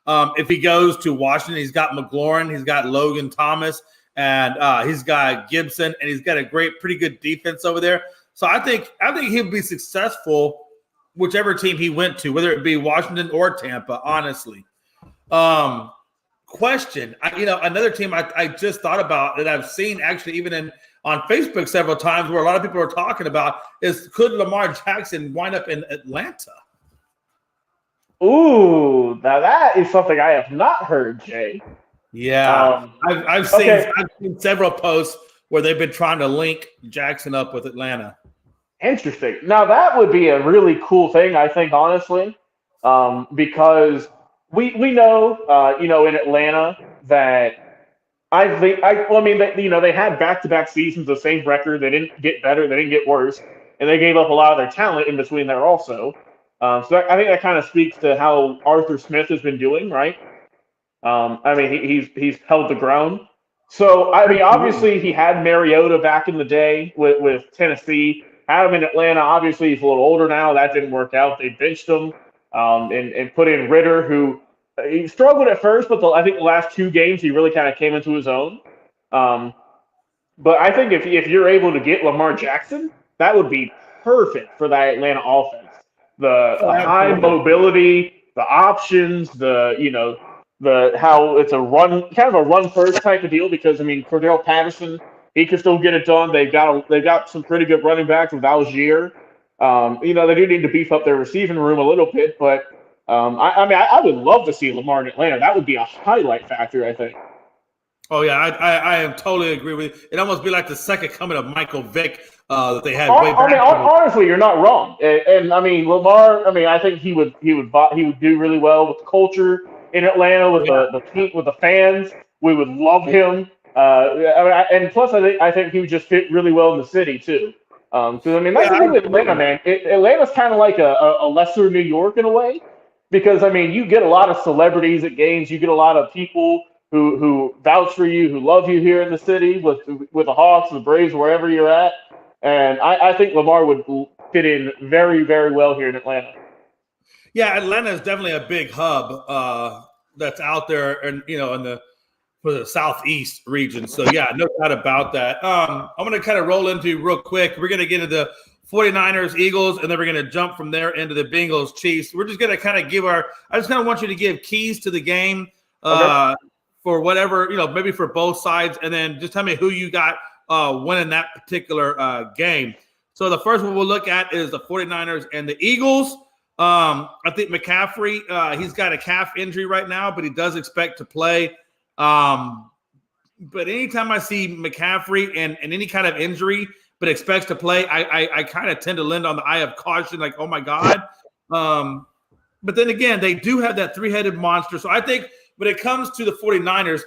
If he goes to Washington, he's got McLaurin, he's got Logan Thomas, and he's got Gibson, and he's got a pretty good defense over there. So I think he'll be successful whichever team he went to, whether it be Washington or Tampa. Honestly, question. Another team I just thought about that I've seen actually even on Facebook several times where a lot of people are talking about is could Lamar Jackson wind up in Atlanta? Ooh, now that is something I have not heard, Jay. Yeah, I've seen several posts where they've been trying to link Jackson up with Atlanta. Interesting. Now that would be a really cool thing, I think, honestly, because we know, in Atlanta that they had back-to-back seasons, the same record. They didn't get better, they didn't get worse, and they gave up a lot of their talent in between there also. So I think that kind of speaks to how Arthur Smith has been doing, right? He's held the ground. So obviously he had Mariota back in the day with Tennessee. Had him in Atlanta. Obviously he's a little older now. That didn't work out. They benched him and put in Ritter, who he struggled at first, but I think the last 2 games he really kind of came into his own. But I think if you're able to get Lamar Jackson, that would be perfect for that Atlanta offense. The high mobility, the options, how it's a run first type of deal, because Cordell Patterson, he can still get it done. They've got some pretty good running backs with Algier. They do need to beef up their receiving room a little bit, but I would love to see Lamar in Atlanta. That would be a highlight factor, I think. Oh yeah, I am totally agree with you. It'd almost be like the second coming of Michael Vick that they had way back. Honestly, you're not wrong. And Lamar. I think he would do really well with the culture in Atlanta, with the fans. We would love him. And plus, I think he would just fit really well in the city too. That's the thing with Atlanta, man. Atlanta's kind of like a lesser New York in a way, because you get a lot of celebrities at games. You get a lot of people who vouch for you, who love you here in the city with the Hawks, the Braves, wherever you're at. And I think Lamar would fit in very, very well here in Atlanta. Yeah, Atlanta is definitely a big hub that's out there, and for the Southeast region. So yeah, no doubt about that. I'm going to kind of roll into real quick. We're going to get into the 49ers, Eagles, and then we're going to jump from there into the Bengals, Chiefs. We're just going to kind of I just kind of want you to give keys to the game for whatever, maybe for both sides, and then just tell me who you got winning that particular game. So the first one we'll look at is the 49ers and the Eagles. I think McCaffrey, he's got a calf injury right now, but he does expect to play. But anytime I see McCaffrey and any kind of injury, but expects to play, I kind of tend to lend on the eye of caution, like, oh my God. But then again, they do have that 3-headed monster. So I think when it comes to the 49ers,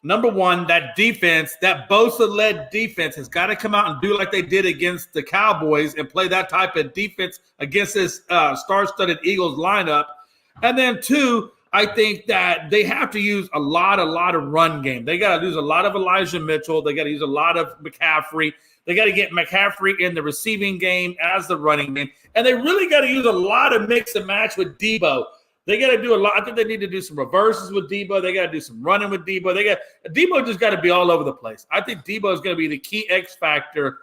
number one, that defense, that Bosa-led defense has got to come out and do like they did against the Cowboys and play that type of defense against this star-studded Eagles lineup. And then two, I think that they have to use a lot of run game. They got to use a lot of Elijah Mitchell. They got to use a lot of McCaffrey. They got to get McCaffrey in the receiving game as the running game. And they really got to use a lot of mix and match with Debo. They got to do a lot. I think they need to do some reverses with Debo. They got to do some running with Debo. Debo just got to be all over the place. I think Debo is going to be the key X factor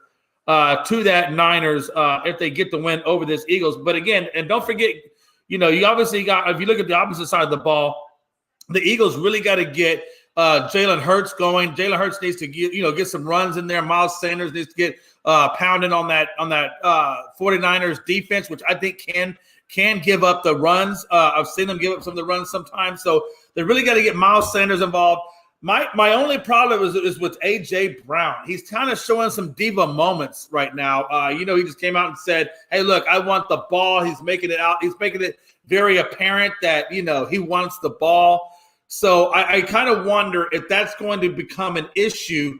to that Niners if they get the win over this Eagles. But again, and don't forget, you obviously got, if you look at the opposite side of the ball, the Eagles really got to get Jalen Hurts going. Jalen Hurts needs to get some runs in there. Miles Sanders needs to get pounding on that 49ers defense, which I think can give up the runs. I've seen them give up some of the runs sometimes. So they really got to get Miles Sanders involved. My only problem is with A.J. Brown. He's kind of showing some diva moments right now. He just came out and said, hey, look, I want the ball. He's making it out. He's making it very apparent that, he wants the ball. So I kind of wonder if that's going to become an issue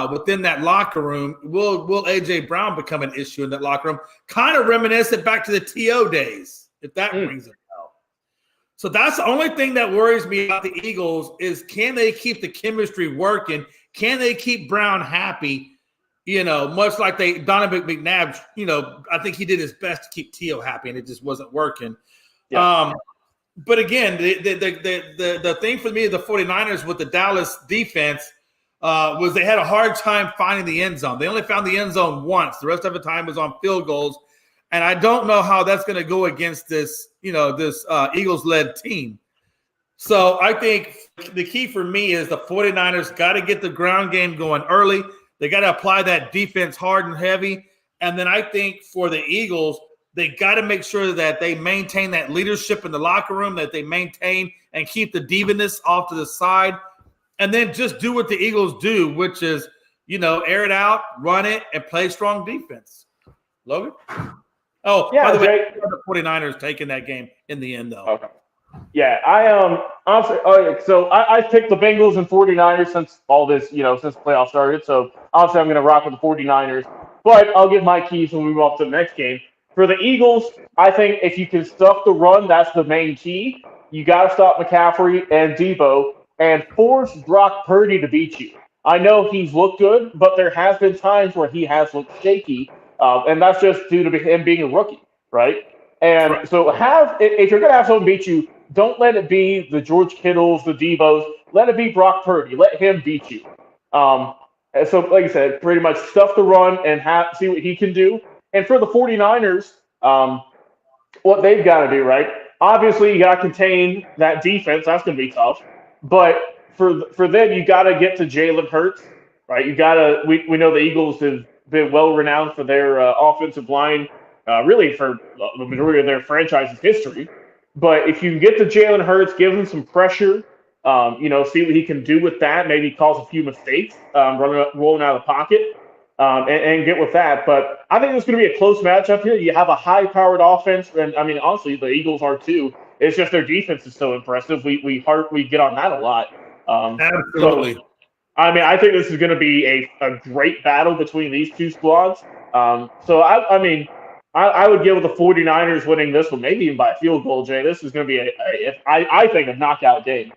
within that locker room. Will A.J. Brown become an issue in that locker room? Kind of reminiscent back to the T.O. days. if that rings a bell. So that's the only thing that worries me about the Eagles is can they keep the chemistry working? Can they keep Brown happy? Much like Donovan McNabb, I think he did his best to keep Tio happy, and it just wasn't working. Yeah. But again, the thing for me, the 49ers with the Dallas defense was they had a hard time finding the end zone. They only found the end zone once. The rest of the time was on field goals. And I don't know how that's going to go against this Eagles-led team. So I think the key for me is the 49ers got to get the ground game going early. They got to apply that defense hard and heavy. And then I think for the Eagles, they got to make sure that they maintain that leadership in the locker room, that they maintain and keep the divanness off to the side. And then just do what the Eagles do, which is, air it out, run it, and play strong defense. Logan? Oh, yeah, by the way, the 49ers taking that game in the end, though. Okay. Yeah, honestly, so I picked the Bengals and 49ers since all this, since the playoffs started. So obviously I'm going to rock with the 49ers. But I'll give my keys when we move off to the next game. For the Eagles, I think if you can stuff the run, that's the main key. You got to stop McCaffrey and Debo and force Brock Purdy to beat you. I know he's looked good, but there has been times where he has looked shaky, and that's just due to him being a rookie, right? And so if you're going to have someone beat you, don't let it be the George Kittles, the Devos. Let it be Brock Purdy. Let him beat you. And so, like I said, pretty much stuff the run and see what he can do. And for the 49ers, what they've got to do, right? Obviously, you got to contain that defense. That's going to be tough. But for them, you got to get to Jalen Hurts, right? You got to. We know the Eagles have been well renowned for their offensive line, really for the majority of their franchise's history. But if you can get to Jalen Hurts, give him some pressure, see what he can do with that. Maybe cause a few mistakes, rolling out of the pocket, and get with that. But I think it's going to be a close matchup here. You have a high-powered offense, and I mean, honestly, the Eagles are too. It's just their defense is so impressive. We get on that a lot. Absolutely. So, I mean, I think this is going to be a great battle between these two squads. So I would give the 49ers winning this one, maybe even by a field goal, Jay. This is going to be, I think, a knockout game.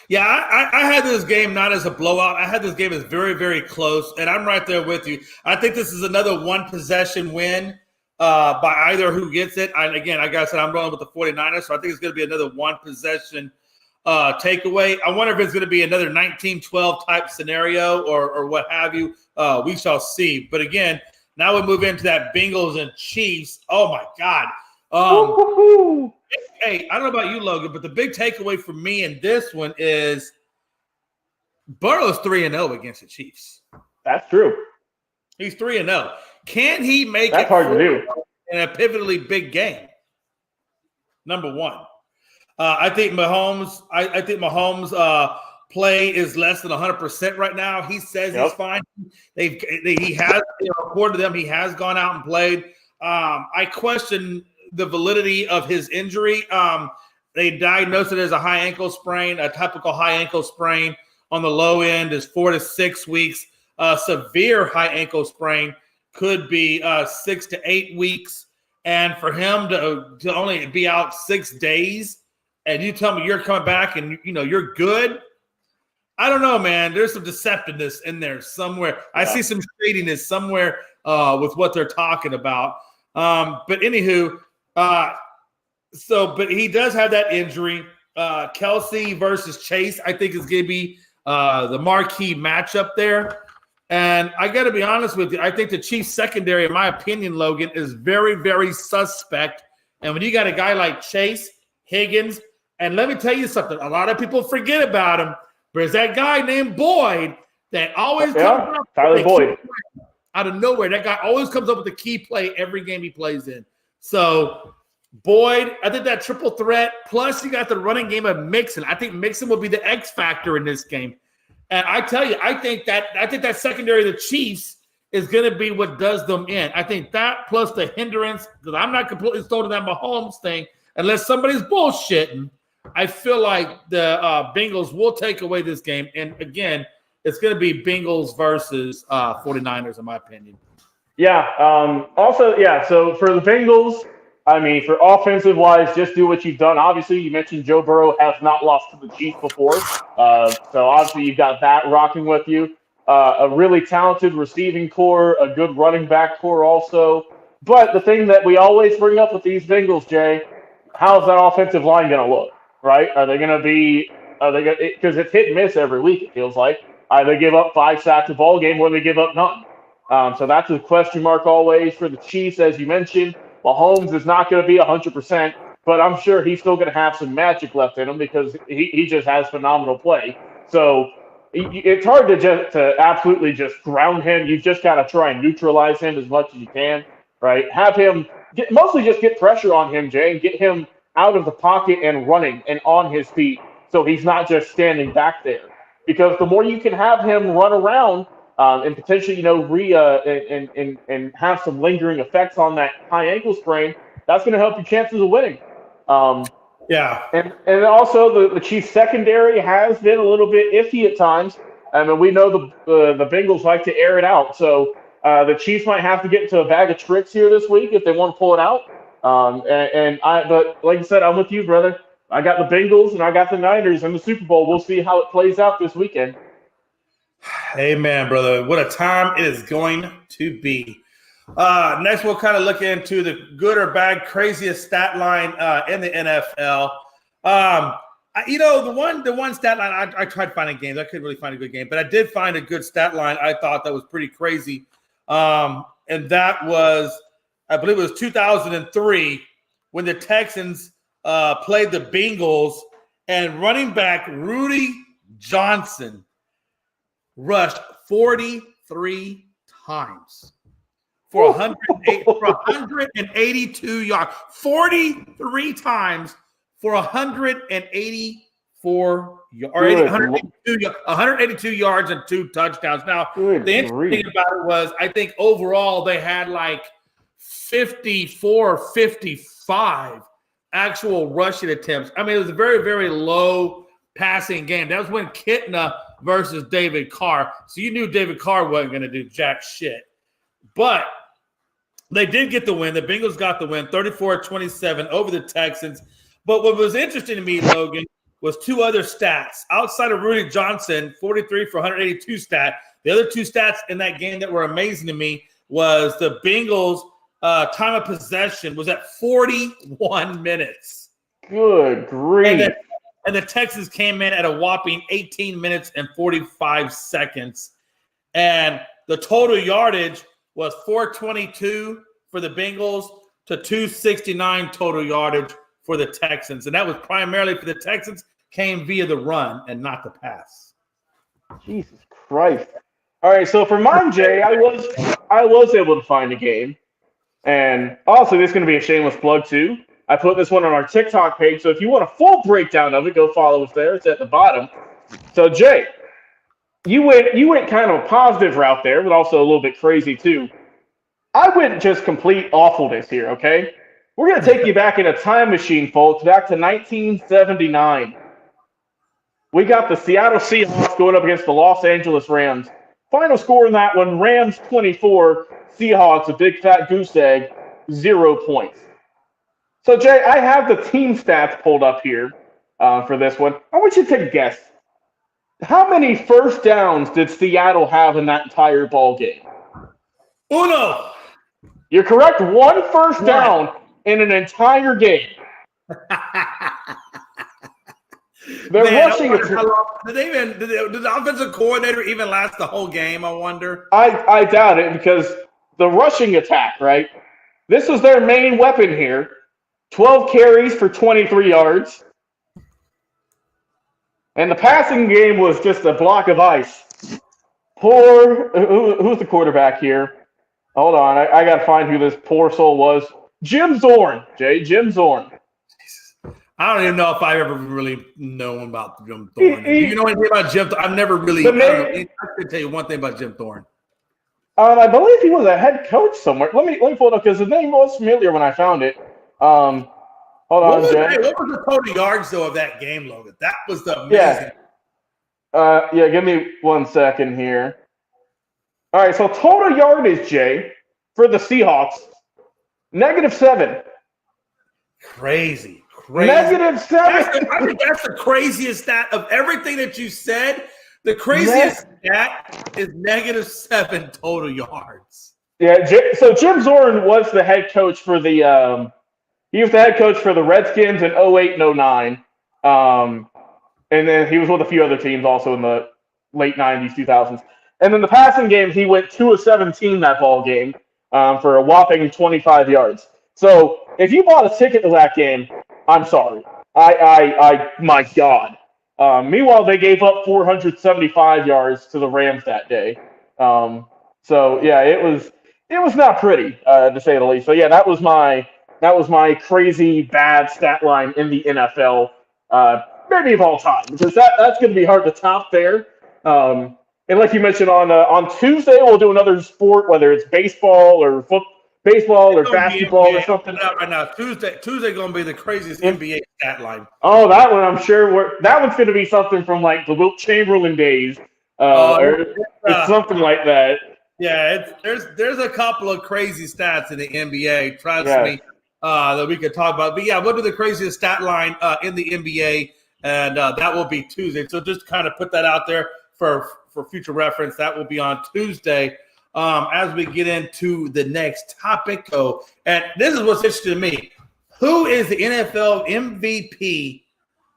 Yeah, I had this game not as a blowout. I had this game as very, very close, and I'm right there with you. I think this is another one-possession win by either who gets it. Like I said, I'm rolling with the 49ers, so I think it's going to be another one-possession takeaway. I wonder if it's going to be another 19-12 type scenario or what have you. We shall see. But again, now we move into that Bengals and Chiefs. Oh, my God. Hey, I don't know about you, Logan, but the big takeaway for me in this one is Burrow's 3-0 against the Chiefs. That's true. He's 3-0. Can he make That's it hard to do in a pivotally big game? Number one. I think Mahomes play is less than 100% right now. He says he's fine. He has, according to them, he has gone out and played. I question the validity of his injury. They diagnosed it as a high ankle sprain. A typical high ankle sprain on the low end is 4 to 6 weeks. Severe high ankle sprain could be 6 to 8 weeks. And for him to only be out 6 days, and you tell me you're coming back and you're good, I don't know, man. There's some deceptiveness in there somewhere. I see some shadiness somewhere with what they're talking about. But anywho, but he does have that injury. Kelsey versus Chase, I think, is going to be the marquee matchup there. And I got to be honest with you, I think the Chiefs secondary, in my opinion, Logan, is very, very suspect. And when you got a guy like Chase, Higgins, and let me tell you something, a lot of people forget about him. There's that guy named Boyd that always comes up Tyler Boyd. Out of nowhere. That guy always comes up with a key play every game he plays in. So Boyd, I think that triple threat, plus you got the running game of Mixon. I think Mixon will be the X factor in this game. And I tell you, I think that secondary of the Chiefs is going to be what does them in. I think that plus the hindrance, because I'm not completely sold on that Mahomes thing, unless somebody's bullshitting. I feel like the Bengals will take away this game. And again, it's going to be Bengals versus 49ers, in my opinion. Yeah. So for the Bengals, I mean, for offensive wise, just do what you've done. Obviously, you mentioned Joe Burrow has not lost to the Chiefs before, so obviously you've got that rocking with you. A really talented receiving core, a good running back core also. But the thing that we always bring up with these Bengals, Jay, how's that offensive line going to look? Right? Are they going to be? Are they going? Because it's hit and miss every week. It feels like either give up 5 sacks a ball game or they give up none. So that's a question mark always for the Chiefs, as you mentioned. Mahomes is not going to be 100%, but I'm sure he's still going to have some magic left in him because he just has phenomenal play. So it's hard to absolutely just ground him. You just got to try and neutralize him as much as you can, right? Have him mostly just get pressure on him, Jay, and get him out of the pocket and running and on his feet so he's not just standing back there. Because the more you can have him run around, and potentially, and have some lingering effects on that high ankle sprain, that's going to help your chances of winning. Yeah. And also the Chiefs secondary has been a little bit iffy at times. I mean, we know the Bengals like to air it out, so the Chiefs might have to get into a bag of tricks here this week if they want to pull it out. But like I said, I'm with you, brother. I got the Bengals and I got the Niners in the Super Bowl. We'll see how it plays out this weekend. Amen, brother. What a time it is going to be. Next, we'll kind of look into the good or bad, craziest stat line in the NFL. The one stat line, I tried finding games. I couldn't really find a good game, but I did find a good stat line I thought that was pretty crazy. And that was, I believe it was 2003 when the Texans played the Bengals and running back Rudy Johnson rushed 43 times for 182 yards. 43 times for 184 182 yards and 2 touchdowns. Now, the interesting thing about it was I think overall they had like 54, 55 actual rushing attempts. I mean, it was a very, very low passing game. That was when Kitna versus David Carr. So you knew David Carr wasn't going to do jack shit. But they did get the win. The Bengals got the win, 34-27 over the Texans. But what was interesting to me, Logan, was 2 other stats. Outside of Rudy Johnson, 43 for 182 stat, the other 2 stats in that game that were amazing to me was the Bengals' time of possession was at 41 minutes. Good grief. And the Texans came in at a whopping 18 minutes and 45 seconds. And the total yardage was 422 for the Bengals to 269 total yardage for the Texans. And that was primarily for the Texans, came via the run and not the pass. Jesus Christ. All right, so for mine, Jay, I was able to find a game. And also, this is going to be a shameless plug, too. I put this one on our TikTok page, so if you want a full breakdown of it, go follow us there. It's at the bottom. So, Jay, you went kind of a positive route there, but also a little bit crazy, too. I went just complete awfulness here, okay? We're going to take you back in a time machine, folks, back to 1979. We got the Seattle Seahawks going up against the Los Angeles Rams. Final score in that one, Rams 24, Seahawks, a big fat goose egg, 0 points. So, Jay, I have the team stats pulled up here for this one. I want you to take a guess. How many first downs did Seattle have in that entire ball game? Uno. You're correct. 1 first down in an entire game. They're rushing it. Did the offensive coordinator even last the whole game, I wonder? I doubt it because the rushing attack, right? This was their main weapon here. 12 carries for 23 yards. And the passing game was just a block of ice. Who's the quarterback here? Hold on, I got to find who this poor soul was. Jim Zorn, Jay, Jim Zorn. I don't even know if I've ever really known about Jim Thorne. Do you know anything about Jim Thorne? I've never really. I can tell you one thing about Jim Thorne. I believe he was a head coach somewhere. Let me pull it up because his name was familiar when I found it. Hold on, Jay. What was the total yards though of that game, Logan? That was the amazing. Yeah. Give me 1 second here. All right, so total yardage, Jay, for the Seahawks, -7. Crazy. -7. I think that's the craziest stat of everything that you said. The craziest stat is -7 total yards. Yeah, so Jim Zorn was the head coach for the he was the head coach for the Redskins in 08 and 09. And then he was with a few other teams also in the late 90s, 2000s. And then the passing game, he went 2 of 17 that ball game for a whopping 25 yards. So if you bought a ticket to that game, I'm sorry. My God. Meanwhile, they gave up 475 yards to the Rams that day. So yeah, it was not pretty to say the least. So yeah, that was my crazy bad stat line in the NFL, maybe of all time, because that's going to be hard to top there. And like you mentioned on Tuesday, we'll do another sport, whether it's baseball or baseball or basketball or something. Right now, Tuesday going to be the craziest NBA stat line. Oh, that one I'm sure. That one's going to be something from like the Wilt Chamberlain days, or it's something like that. Yeah, there's a couple of crazy stats in the NBA. Trust me, that we could talk about. But yeah, we'll do the craziest stat line in the NBA, and that will be Tuesday. So just kind of put that out there for future reference. That will be on Tuesday. As we get into the next topic, and this is what's interesting to me. Who is the NFL MVP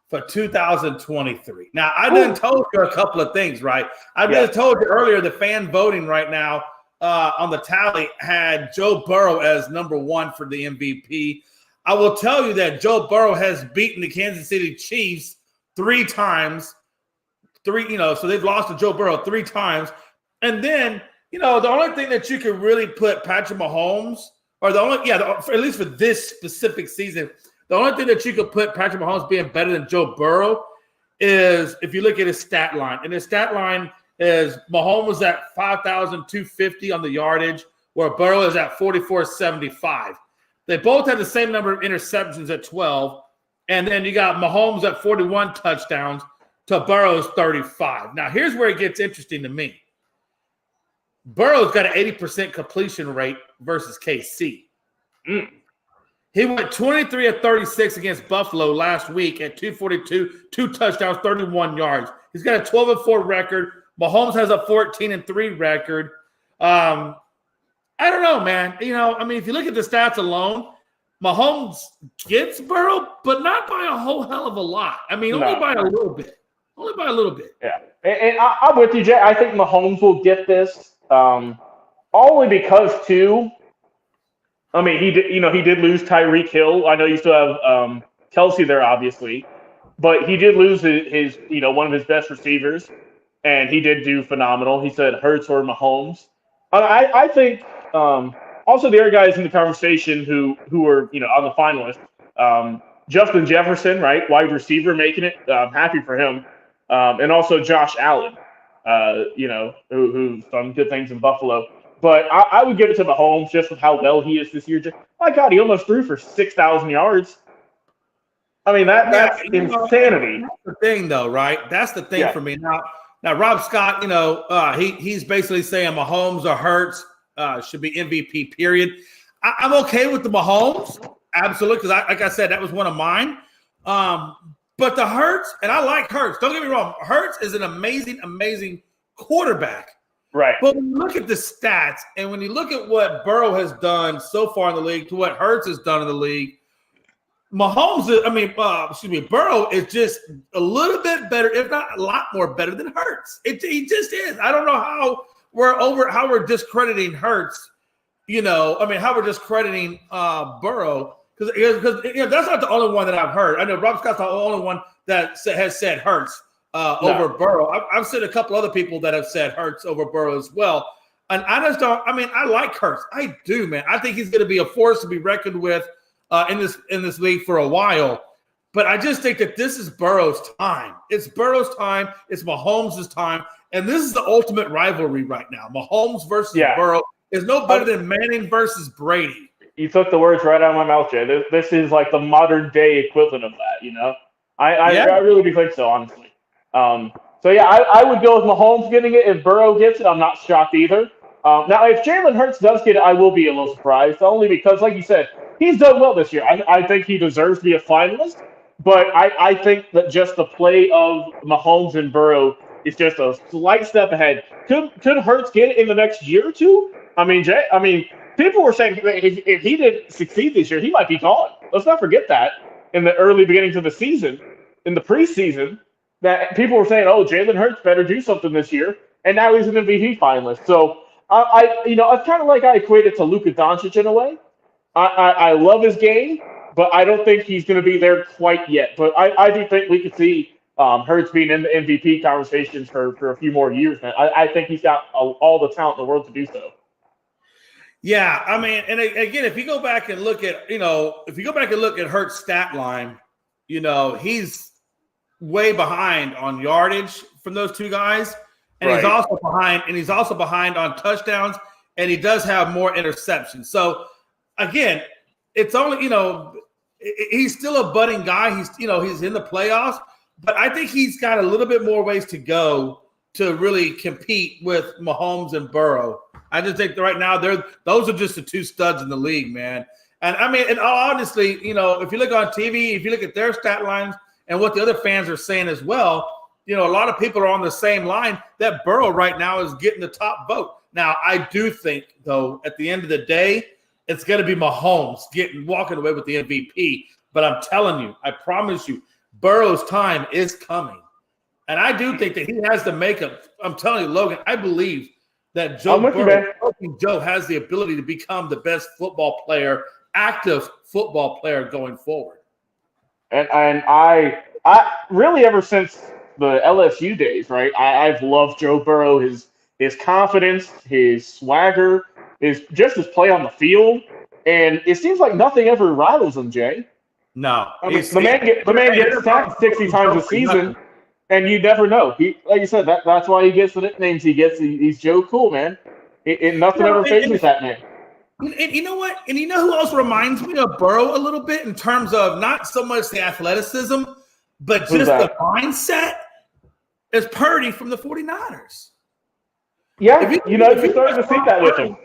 for 2023? Now, I done told you a couple of things, right? I just told you earlier the fan voting right now on the tally had Joe Burrow as number 1 for the MVP. I will tell you that Joe Burrow has beaten the Kansas City Chiefs 3 times. So they've lost to Joe Burrow 3 times. And then, the only thing that you could really put Patrick Mahomes, or at least for this specific season, the only thing that you could put Patrick Mahomes being better than Joe Burrow is if you look at his stat line. And his stat line is Mahomes was at 5,250 on the yardage, where Burrow is at 4,475. They both had the same number of interceptions at 12. And then you got Mahomes at 41 touchdowns to Burrow's 35. Now, here's where it gets interesting to me. Burrow's got an 80% completion rate versus KC. He went 23 of 36 against Buffalo last week at 242, 2 touchdowns, 31 yards. He's got a 12-4 record. Mahomes has a 14-3 record. I don't know, man. If you look at the stats alone, Mahomes gets Burrow, but not by a whole hell of a lot. Only by a little bit. Only by a little bit. Yeah. And I'm with you, Jay. I think Mahomes will get this. Only because, too, he did lose Tyreek Hill. I know you still have Kelsey there, obviously, but he did lose his one of his best receivers, and he did do phenomenal. He said Hurts or Mahomes. I think also the other guys in the conversation who were on the finalists, Justin Jefferson, right, wide receiver, making it. I'm happy for him, and also Josh Allen. Who's done good things in Buffalo. But I would give it to Mahomes just with how well he is this year. My God, he almost threw for 6,000 yards. That's insanity. That's the thing, though, right? That's the thing for me. Now, Rob Scott, he's basically saying Mahomes or Hurts should be MVP, period. I'm okay with the Mahomes, absolutely, because like I said, that was one of mine. But the Hurts, and I like Hurts. Don't get me wrong. Hurts is an amazing, amazing quarterback. Right. But when you look at the stats and when you look at what Burrow has done so far in the league to what Hurts has done in the league, Burrow is just a little bit better, if not a lot more better than Hurts. He just is. I don't know how we're discrediting Hurts, how we're discrediting Burrow. Because that's not the only one that I've heard. I know Rob Scott's the only one that has said Hurts over Burrow. I've seen a couple other people that have said Hurts over Burrow as well. And I just don't. I like Hurts. I do, man. I think he's going to be a force to be reckoned with in this league for a while. But I just think that this is Burrow's time. It's Burrow's time. It's Mahomes' time. And this is the ultimate rivalry right now. Mahomes versus Burrow is no better than Manning versus Brady. You took the words right out of my mouth, Jay. This is like the modern day equivalent of that, I really do think so, honestly. I would go with Mahomes getting it. If Burrow gets it, I'm not shocked either. Now, if Jalen Hurts does get it, I will be a little surprised, only because, like you said, he's done well this year. I think he deserves to be a finalist, but I think that just the play of Mahomes and Burrow is just a slight step ahead. Could Hurts get it in the next year or two? I mean, Jay. I mean, people were saying if he didn't succeed this year, he might be gone. Let's not forget that in the early beginnings of the season, in the preseason, that people were saying, "Oh, Jalen Hurts better do something this year," and now he's an MVP finalist. So it's kind of like I equate it to Luka Doncic in a way. I love his game, but I don't think he's going to be there quite yet. But I do think we could see Hurts being in the MVP conversations for a few more years, man. I think he's got all the talent in the world to do so. Yeah, I mean, and again, if you go back and look at, Hurts' stat line, he's way behind on yardage from those two guys, and Right. he's also behind on touchdowns, and he does have more interceptions. So again, it's only, he's still a budding guy. He's in the playoffs, but I think he's got a little bit more ways to go to really compete with Mahomes and Burrow. I just think that right now those are just the two studs in the league, man. And I mean, and honestly, if you look on TV, if you look at their stat lines and what the other fans are saying as well, a lot of people are on the same line that Burrow right now is getting the top vote. Now, I do think, though, at the end of the day, it's going to be Mahomes walking away with the MVP. But I'm telling you, I promise you, Burrow's time is coming. And I do think that he has the makeup. I'm telling you, Logan, I believe that Joe has the ability to become the best active football player going forward. And I really, ever since the LSU days, right? I've loved Joe Burrow, his confidence, his swagger, his play on the field, and it seems like nothing ever rattles him, Jay. No, I mean, the man gets sacked 60 times a season, and you never know. He, like you said, that's why he gets the nicknames he gets. He's Joe Cool, man. Nothing ever phases that man. And you know what? And you know who else reminds me of Burrow a little bit in terms of not so much the athleticism, but just the mindset? Is Purdy from the 49ers. Yeah, you're starting to see that with him.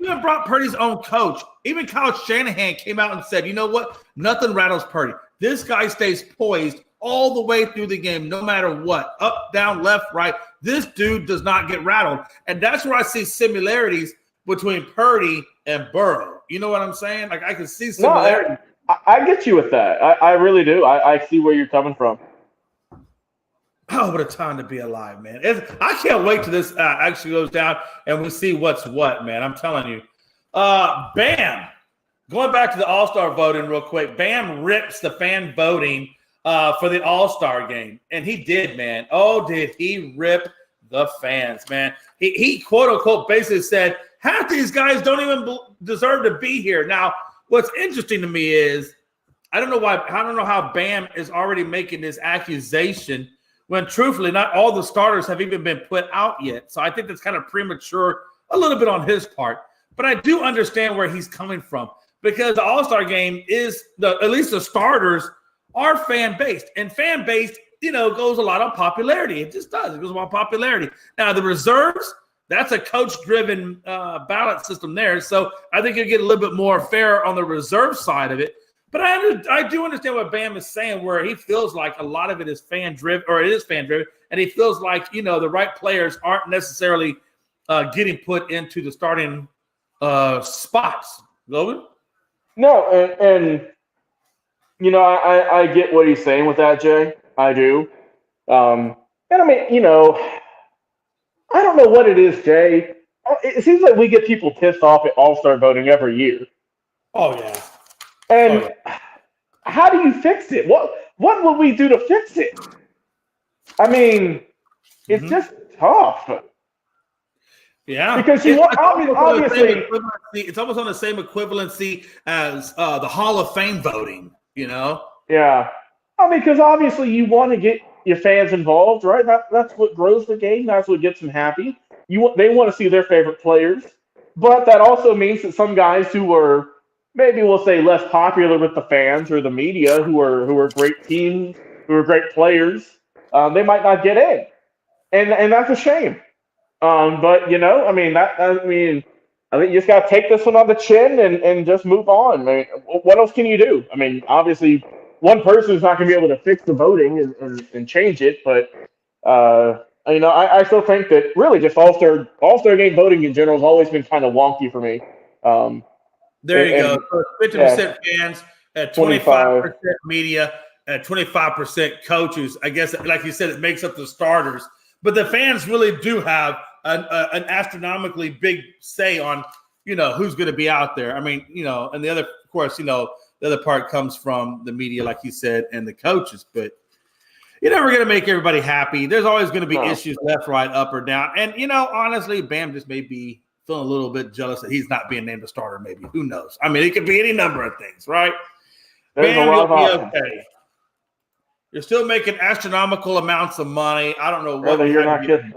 Even Brock Purdy's own coach, even Kyle Shanahan came out and said, you know what? Nothing rattles Purdy. This guy stays poised all the way through the game, no matter what. Up, down, left, right. This dude does not get rattled. And that's where I see similarities between Purdy and Burrow. You know what I'm saying? Like, I can see similarities. No, I get you with that. I really do. I see where you're coming from. Oh, what a time to be alive, man. I can't wait till this actually goes down and we see what's what, man. I'm telling you. Bam. Going back to the All-Star voting real quick. Bam rips the fan voting for the All-Star game. And he did, man. Oh, did he rip the fans, man. He quote-unquote basically said, half these guys don't even deserve to be here. Now, what's interesting to me is I don't know how Bam is already making this accusation when truthfully not all the starters have even been put out yet. So I think that's kind of premature a little bit on his part. But I do understand where he's coming from because the All-Star game is at least the starters are fan-based. And fan-based, goes a lot on popularity. It just does. It goes on popularity. Now, the reserves, that's a coach-driven ballot system there. So I think you'll get a little bit more fair on the reserve side of it. But I do understand what Bam is saying, where he feels like a lot of it is fan-driven, or it is fan-driven, and he feels like, the right players aren't necessarily getting put into the starting spots. Logan? No, and I get what he's saying with that, Jay. I do. And I mean, I don't know what it is, Jay. It seems like we get people pissed off at All-Star voting every year. Oh, yeah. And how do you fix it? What would we do to fix it? I mean, it's just tough. Yeah, because obviously it's almost on the same equivalency as the Hall of Fame voting. Yeah, I mean, because obviously you want to get your fans involved, right? That's what grows the game. That's what gets them happy. They want to see their favorite players, but that also means that some guys who are maybe we'll say less popular with the fans or the media, who are great teams, who are great players, they might not get in, and that's a shame. But I mean I think you just got to take this one on the chin and just move on. I mean, what else can you do? I mean, obviously, one person is not going to be able to fix the voting and change it, but I still think that really just All-Star game voting in general has always been kind of wonky for me. There you go. And So 50% fans, at 25. 25% media, at 25% coaches. I guess, like you said, it makes up the starters. But the fans really do have an astronomically big say on, who's going to be out there. I mean, and the other, of course, the other part comes from the media, like you said, and the coaches. But you're never going to make everybody happy. There's always going to be issues left, right, up, or down. And, honestly, Bam just may be feeling a little bit jealous that he's not being named a starter, maybe. Who knows? I mean, it could be any number of things, right? There's Bam, a lot you'll of be options. okay. You're still making astronomical amounts of money. I don't know what Brother, you're not kidding.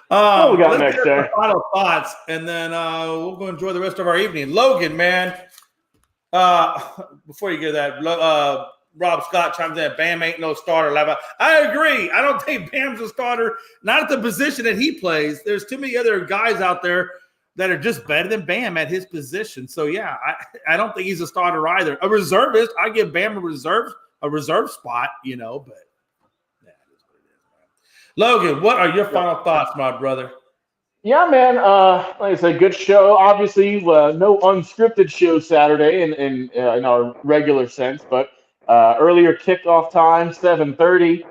What we got let's next, get Jay? our final thoughts, and then we'll go enjoy the rest of our evening. Logan, man, before you get that, Rob Scott chimes in, Bam ain't no starter. I agree. I don't think Bam's a starter, not at the position that he plays. There's too many other guys out there that are just better than Bam at his position. So, yeah, I don't think he's a starter either. A reservist, I give Bam a reserve spot, but yeah, it is what it is, man. Logan, what are your final thoughts, my brother? Yeah, man. Like I said, good show. Obviously, no unscripted show Saturday in our regular sense, but earlier kickoff time, 7:30.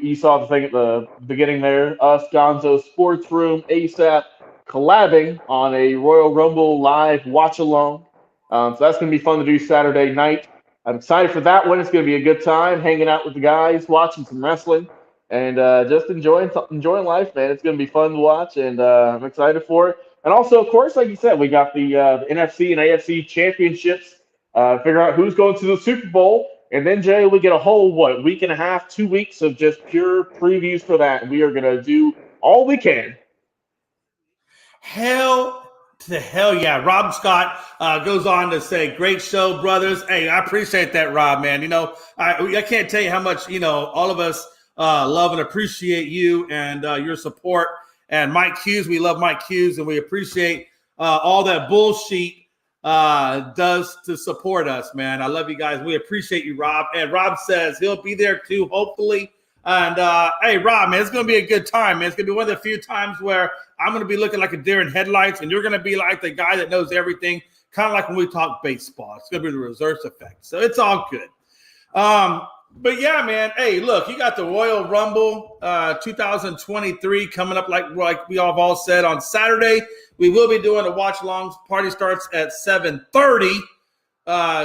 You saw the thing at the beginning there. Us, Gonzo Sports Room, ASAP, collabing on a Royal Rumble live watch along. So that's going to be fun to do Saturday night. I'm excited for that one. It's going to be a good time hanging out with the guys, watching some wrestling, and just enjoying life, man. It's going to be fun to watch, and I'm excited for it. And also, of course, like you said, we got the NFC and AFC championships. Figure out who's going to the Super Bowl. And then, Jay, we get a whole, week and a half, 2 weeks of just pure previews for that. And we are going to do all we can. Hell to the hell yeah. Rob Scott goes on to say, great show, brothers. Hey, I appreciate that, Rob, man. I can't tell you how much, all of us love and appreciate you and your support. And Mike Hughes, we love Mike Hughes, and we appreciate all that bullshit does to support us, man. I love you guys. We appreciate you, Rob. And Rob says he'll be there too, hopefully. And hey, Rob, man, it's going to be a good time, man. It's going to be one of the few times where I'm going to be looking like a deer in headlights, and you're going to be like the guy that knows everything, kind of like when we talk baseball. It's going to be the reverse effect. So it's all good. But yeah, man, hey, look, you got the Royal Rumble 2023 coming up like we all said on Saturday. We will be doing a watch-along. Party starts at 7:30.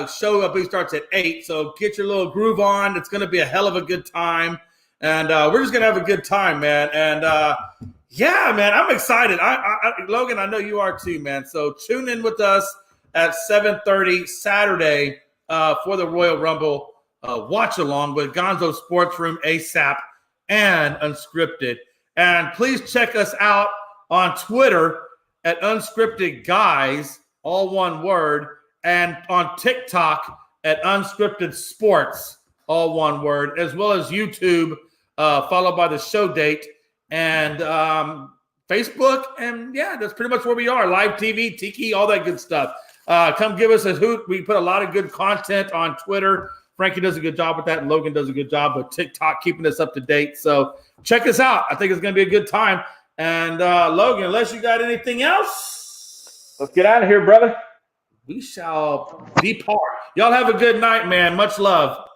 Show up, starts at 8. So get your little groove on. It's going to be a hell of a good time. And we're just going to have a good time, man. And, yeah, man, I'm excited. Logan, I know you are too, man. So tune in with us at 7:30 Saturday for the Royal Rumble watch-along with Gonzo Sports Room, ASAP, and Unscripted. And please check us out on Twitter at Unscripted Guys, all one word, and on TikTok at Unscripted Sports, all one word, as well as YouTube, followed by the show date, and Facebook. And yeah, that's pretty much where we are. Live TV, Tiki, all that good stuff. Come give us a hoot. We put a lot of good content on Twitter. Frankie does a good job with that, and Logan does a good job with TikTok, keeping us up to date. So check us out. I think it's going to be a good time. And Logan, unless you got anything else, let's get out of here, brother. We shall depart. Y'all have a good night, man. Much love.